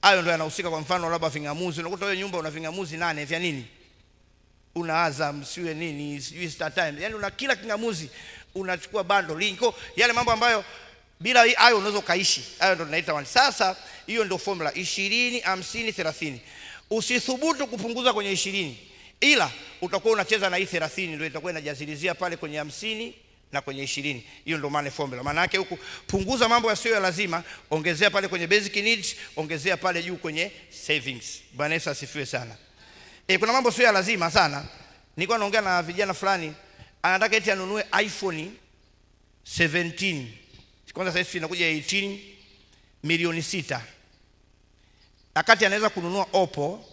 Hayo ndio yanahusika. Kwa mfano labda vingamuzi, unakuta wewe nyumba una vingamuzi 8 vya nini? Una Azam, siwe nini, sijui Star Time. Yaani una kila kingamuzi, unachukua bando linko, yale mambo ambayo bila hayo unaweza kaishi. Hayo ndio tunaita wants. Sasa hiyo ndio formula 20 50 30. Usithubutu kupunguza kwenye 20, ila utakuwa unacheza na hii 30 ndio itakuwa inajazilizia pale kwenye 50 na kwenye 20. Hiyo ndio maana formula. Maana yake huku punguza mambo yasiyo ya lazima, ongezea pale kwenye basic needs, ongezea pale juu kwenye savings. Bwana Yesu asifiwe sana. Kuna mambo sio ya lazima sana. Nilikuwa naongea na vijana fulani, anataka eti anunue iPhone 17. Kwanza sasa hivi inakuja 18 milioni 6. Akati anaweza kununua Oppo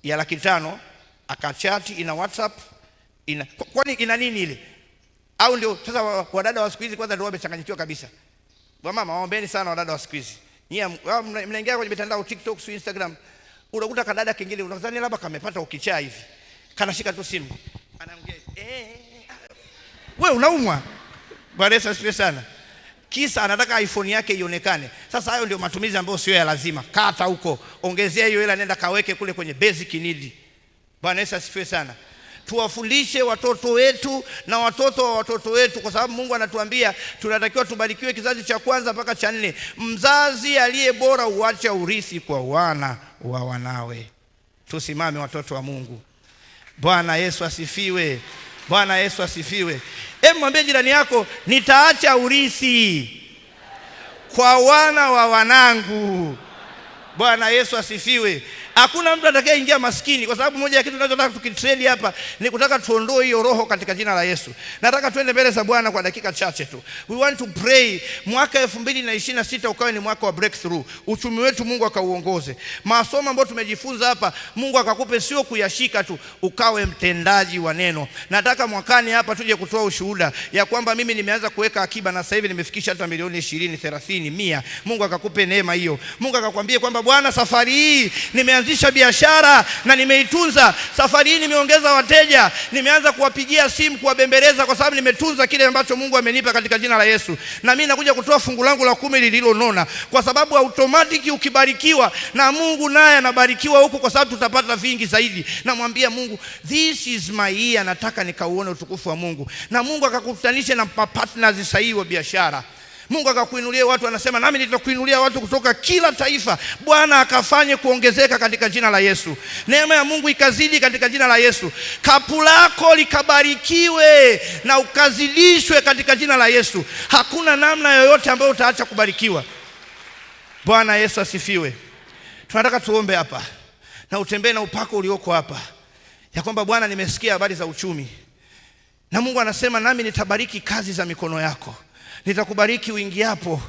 ya 500,000 akachati ina WhatsApp ina kwani ina nini ile? Au ndio sasa wadada wa siku hizi kwanza ndio wamechanganyikiwa kabisa. Mama waombeni sana wadada wa siku hizi. Nyie mnaingia kwenye mitandao TikTok, Instagram, unakuta kadada kingine unadhani labda kamepata ukichaa hivi. Kanashika tu simu. Anaongea wewe unaumwa. Bwana Yesu asifiwe sana. Kisa anataka iPhone yake ionekane. Sasa hayo ndio matumizi ambayo sio ya lazima. Kata huko, ongezea hiyo hela, nenda kaweke kule kwenye basic need. Bwana Yesu asifiwe sana. Tuwafundishe watoto wetu na watoto wa watoto wetu, kwa sababu Mungu anatuambia tunatakiwa tubarikiwe kizazi cha kwanza mpaka cha 4. Mzazi aliye bora huacha urithi kwa wana wa wanawe. Tusimame watoto wa Mungu. Bwana Yesu asifiwe. Bwana Yesu asifiwe. Mwambie jirani yako, nitaacha urithi kwa wana wa wanangu. Bwana Yesu asifiwe. Hakuna mtu atakayeingia maskini, kwa sababu moja ya kitu tunachotaka tukitrade hapa ni kutaka tuondoe hiyo roho katika jina la Yesu. Nataka tuende mbele za Bwana kwa dakika chache tu. We want to pray mwaka 2026 ukawe ni mwaka wa breakthrough. Uchumi wetu Mungu akauongoze. Masomo ambayo tumejifunza hapa Mungu akakupe sio kuyashika tu, ukawe mtendaji wa neno. Nataka mwakani hapa tuje kutoa ushuhuda ya kwamba mimi nimeanza kuweka akiba na sasa hivi nimefikisha hata milioni 20, 30, 100. Mungu akakupe neema hiyo. Mungu akakwambia kwamba Bwana, safari hii nimeanzisha biashara na nimeitunza. Safari hii nimeongeza wateja, nimeanza kuwapigia simu, kuwabembeleza, kwa sababu nimetunza kile ambacho Mungu amenipa katika jina la Yesu. Na mimi nakuja kutoa fungu langu la 10 lililonona, kwa sababu automatic ukibarikiwa na Mungu naye anabarikiwa huko, kwa sababu tutapata vingi zaidi. Namwambia Mungu, this is my year, nataka nikauone utukufu wa Mungu. Na Mungu akakutanisha na partners sahihi wa biashara. Mungu akakuinulia watu, anasema nami nitakuinulia watu kutoka kila taifa. Bwana akafanye kuongezeka katika jina la Yesu. Neema ya Mungu ikazidi katika jina la Yesu. Kapu lako likabarikiwe na ukazidishwe katika jina la Yesu. Hakuna namna yoyote ambayo utaacha kubarikiwa. Bwana Yesu asifiwe. Tunataka tuombe hapa na utembee na upako ulioko hapa, ya kwamba Bwana, nimesikia habari za uchumi, na Mungu anasema nami nitabariki kazi za mikono yako. Nitakubariki uingiapo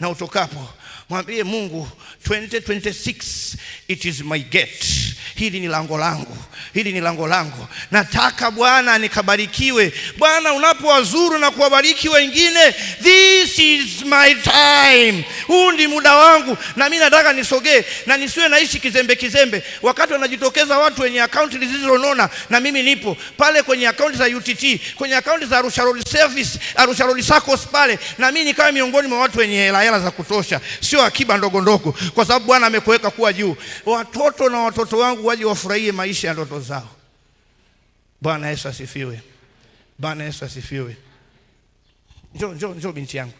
na utokapo. Mwambie Mungu, 2026 it is my gate. Hili ni lango langu. Hili ni lango langu. Nataka Bwana nikabarikiwe. Bwana, unapowazuru na kuwabariki wengine, this is my time. Huu ndi muda wangu, na mimi nataka nisogee na nisiwe naishi kizembe kizembe. Wakati wanajitokeza watu wenye akaunti zilizonona, na mimi nipo pale kwenye akaunti za UTT, kwenye akaunti za Arusha Road Service, Arusha Road Saccos pale, na mimi nikawa miongoni mwa watu wenye hela za kutosha, sio akiba ndogo ndogo, kwa sababu Bwana amekuweka kuwa juu. Watoto na watoto wangu waje wafurahie maisha ya ndoto zao. Bwana Yesu asifiwe. Bwana Yesu asifiwe. Njoo binti yangu.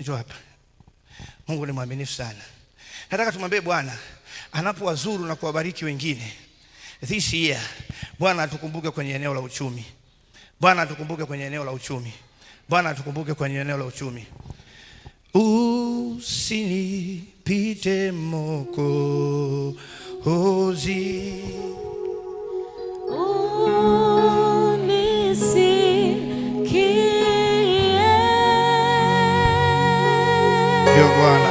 Njoo hapa. Mungu ni mwaminifu sana. Nataka tumwambie Bwana anapowazuru na kuwabariki wengine this year, Bwana atukumbuke kwenye eneo la uchumi. Bwana atukumbuke kwenye eneo la uchumi. Bwana tukumbuke kwenye eneo la uchumi. Usinipite Mwokozi, ndio Bwana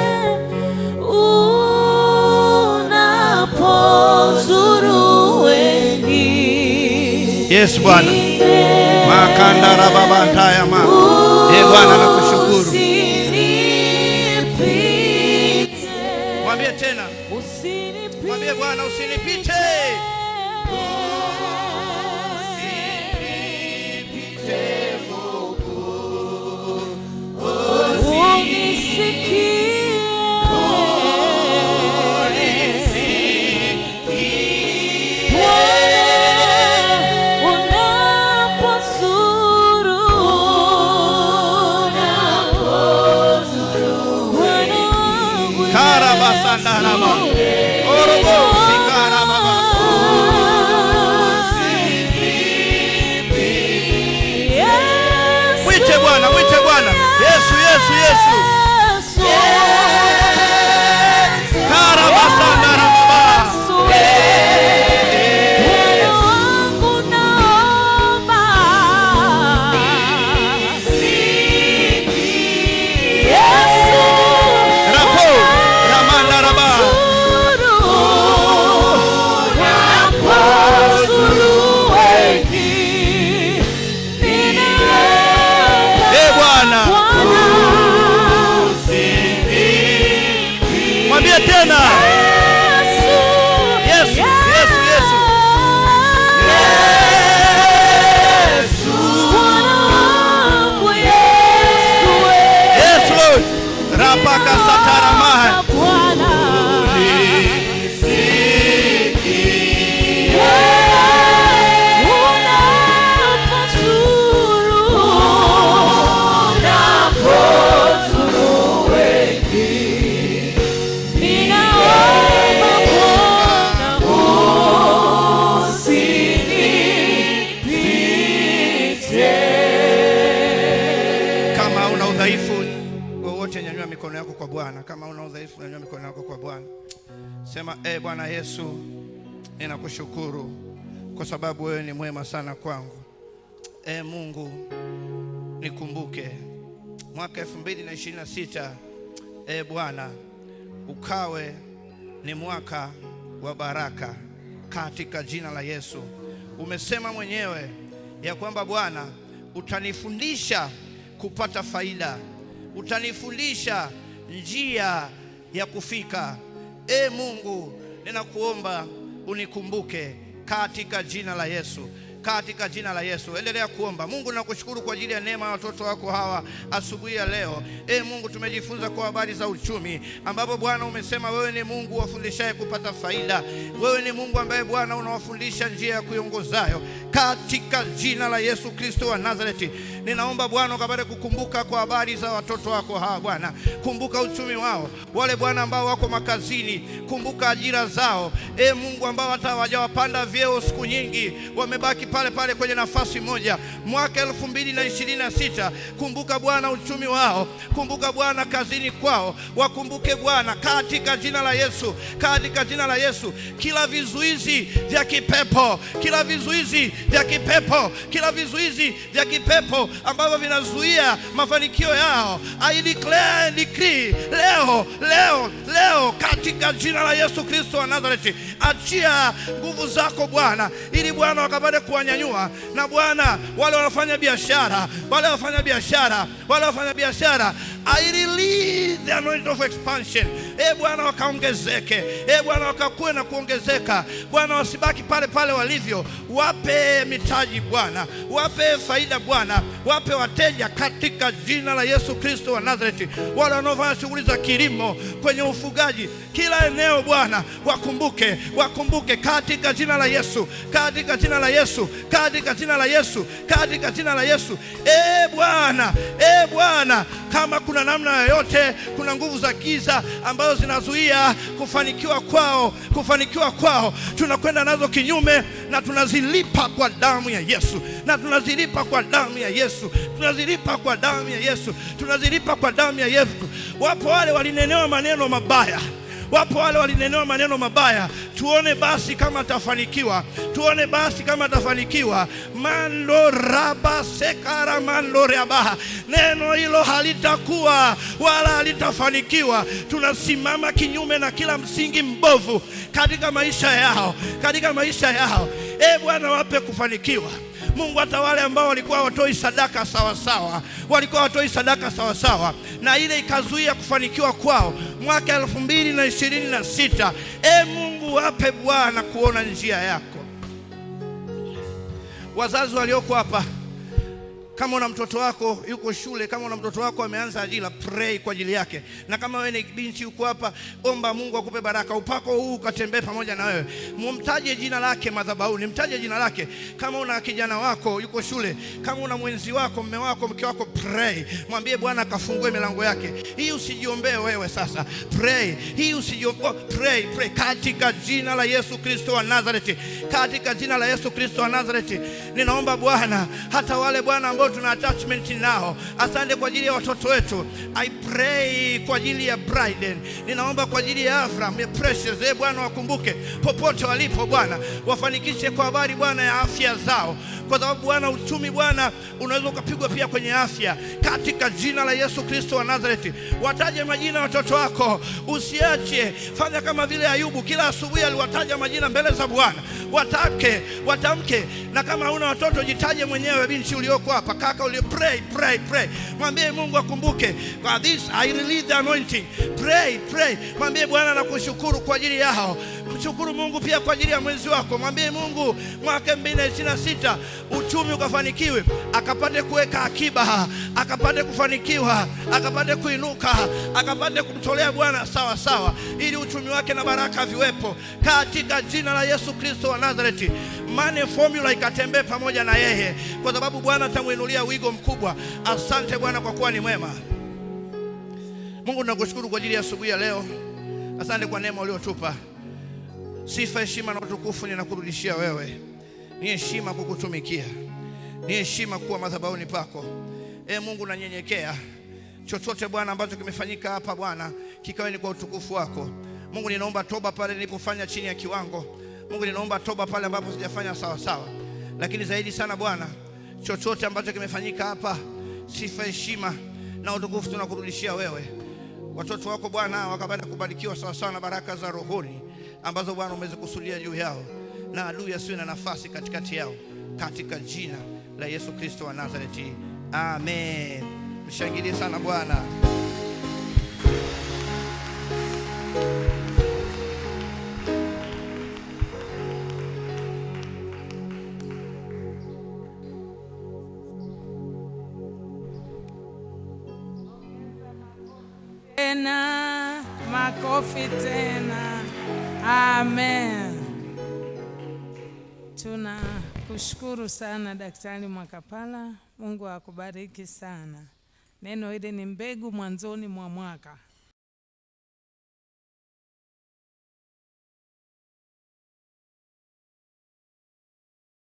unapozuru wengi. Yes Bwana. Makanda rababa ntaya ma. Bwana nakushukuru. Mwambie tena. Mwambie Bwana usinipite. Mwite Bwana, mwite Bwana. Yesu, Yesu, Yesu. Mwambie tena. Yesu, Yesu, Yesu. Yes Lord. Rapaka satarama. Kama una udhaifu wowote, nyanyua mikono yako kwa Bwana. Kama una udhaifu, nyanyua mikono yako kwa Bwana. Sema, Bwana Yesu, ninakushukuru kwa sababu wewe ni mwema sana kwangu. Mungu, nikumbuke mwaka 2026, Bwana, ukawe ni mwaka wa baraka katika jina la Yesu. Umesema mwenyewe ya kwamba Bwana utanifundisha kupata faida, utanifundisha njia ya kufika. Mungu, ninakuomba unikumbuke katika jina la Yesu. Katika jina la Yesu. Endelea kuomba. Mungu, nakushukuru kwa ajili ya neema ya watoto wako hawa asubuhi ya leo. Mungu, tumejifunza kwa habari za uchumi, ambapo Bwana umesema wewe ni Mungu wafundishaye kupata faida. Wewe ni Mungu ambaye Bwana unawafundisha njia ya kuiongozayo. Katika jina la Yesu Kristo wa Nazareti, ninaomba Bwana ukapate kukumbuka kwa habari za watoto wako hawa Bwana. Kumbuka uchumi wao. Wale Bwana ambao wako makazini, kumbuka ajira zao. Mungu, ambao hata hawajawapanda vyeo siku nyingi, wamebaki pale pale kwenye nafasi moja. Mwaka 2026, kumbuka Bwana uchumi wao. Kumbuka Bwana kazini kwao. Wakumbuke Bwana katika jina la Yesu. Katika jina la Yesu. Kila vizuizi vya kipepo, kila vizuizi vya kipepo, kila vizuizi vya kipepo ambavyo vinazuia mafanikio yao, I declare and decree leo katika jina la Yesu Kristo wa Nazareti, achia nguvu zako Bwana, ili Bwana wakapate kuwanyanyua. Na Bwana, wale wanafanya biashara, I release the anointing of expansion. Bwana wakaongezeke. Bwana wakakuwe na kuongezeka. Bwana wasibaki pale pale walivyo. Wape mitaji Bwana, wape faida Bwana, wape wateja katika jina la Yesu Kristo wa Nazareti. Wale wanaofanya shughuli za kilimo, kwenye ufugaji, kila eneo Bwana wakumbuke katika jina la Yesu, katika jina la Yesu, katika jina la Yesu, katika jina la Yesu. Bwana Kama kuna namna yoyote, kuna nguvu za giza ambazo zinazuia kufanikiwa kwao, tunakwenda nazo kinyume na tunazilipa kwa damu ya Yesu, na tunazilipa kwa damu ya Yesu, tunazilipa kwa damu ya Yesu, tunazilipa kwa damu ya Yesu. Wapo wale walinenewa maneno mabaya, wapo wale walinenewa maneno mabaya. Tuone basi kama atafanikiwa, tuone basi kama atafanikiwa. Mando raba sekara mando raba, neno hilo halitakuwa wala halitafanikiwa. Tunasimama kinyume na kila msingi mbovu katika maisha yao, katika maisha yao. Bwana wape kufanikiwa. Mungu, hata wale ambao walikuwa watoi sadaka sawa sawa, na ile ikazuia kufanikiwa kwao mwaka 2026, Mungu wape Bwana kuona njia yako. Wazazi walioko hapa, kama una mtoto wako yuko shule, kama una mtoto wako ameanza ajira, pray kwa ajili yake. Na kama wewe ni binti yuko hapa, omba Mungu akupe baraka, upako huu ukatembee pamoja na wewe. Mumtaje jina lake madhabahuni, mtaje jina lake. Kama una kijana wako yuko shule, kama una mwenzi wako, mume wako, mke wako, pray, mwambie Bwana akafungue milango yake. Hii usijiombee wewe sasa, pray. Hii usijiombee, pray katika jina la Yesu Kristo wa Nazareti, katika jina la Yesu Kristo wa Nazareti. Ninaomba Bwana, hata wale Bwana ambao tuna attachment nao, asante kwa ajili ya watoto wetu. I pray kwa ajili ya Bryden, ninaomba kwa ajili ya Abraham, ya Precious. Bwana wakumbuke popote walipo Bwana, wafanikishe kwa habari Bwana ya afya zao, kwa sababu Bwana uchumi Bwana unaweza ukapigwa pia kwenye afya, katika jina la Yesu Kristo wa Nazareti. Wataje majina ya watoto wako, usiache. Fanya kama vile Ayubu, kila asubuhi aliwataja majina mbele za Bwana. Watamke. Na kama huna watoto, jitaje mwenyewe, binti ulioko hapa, kaka ulio, pray. Mwambie Mungu akumbuke. For this I release the anointing. Pray. Mwambie Bwana nakushukuru kwa ajili yao. Mshukuru Mungu pia kwa ajili ya mwenzi wako. Mwambie Mungu mwaka 2026 uchumi ukafanikiwe, akapate kuweka akiba, akapate kufanikiwa, akapate kuinuka, akapate kumtolea Bwana sawa, ili uchumi wake na baraka viwepo, katika jina la Yesu Kristo wa Nazareti. Money formula ikatembee pamoja na yeye, kwa sababu Bwana atamuinulia wigo mkubwa. Asante Bwana kwa kuwa ni mwema. Mungu, nakushukuru kwa ajili ya asubuhi ya leo. Asante kwa neema uliotupa. Sifa, heshima na utukufu ninakurudishia wewe. Ni heshima kukutumikia, ni heshima kuwa madhabahuni pako. Mungu, nanyenyekea. Chochote Bwana ambacho kimefanyika hapa Bwana, kikawe ni kwa utukufu wako. Mungu, ninaomba toba pale nilipofanya chini ya kiwango. Mungu, ninaomba toba pale ambapo sijafanya sawa. Lakini zaidi sana Bwana, chochote ambacho kimefanyika hapa, sifa, heshima na utukufu tunakurudishia wewe. Watoto wako Bwana wakapata kubarikiwa sawa na baraka za rohoni ambazo Bwana umezikusudia juu yao, na adui asiwe na nafasi katikati yao, katika jina la Yesu Kristo wa Nazareti. Amen. Mshangilie sana Bwana. Tena makofi tena. Amen. Tunakushukuru sana Daktari Mwakapala. Mungu akubariki sana. Neno hili ni mbegu mwanzoni mwa mwaka.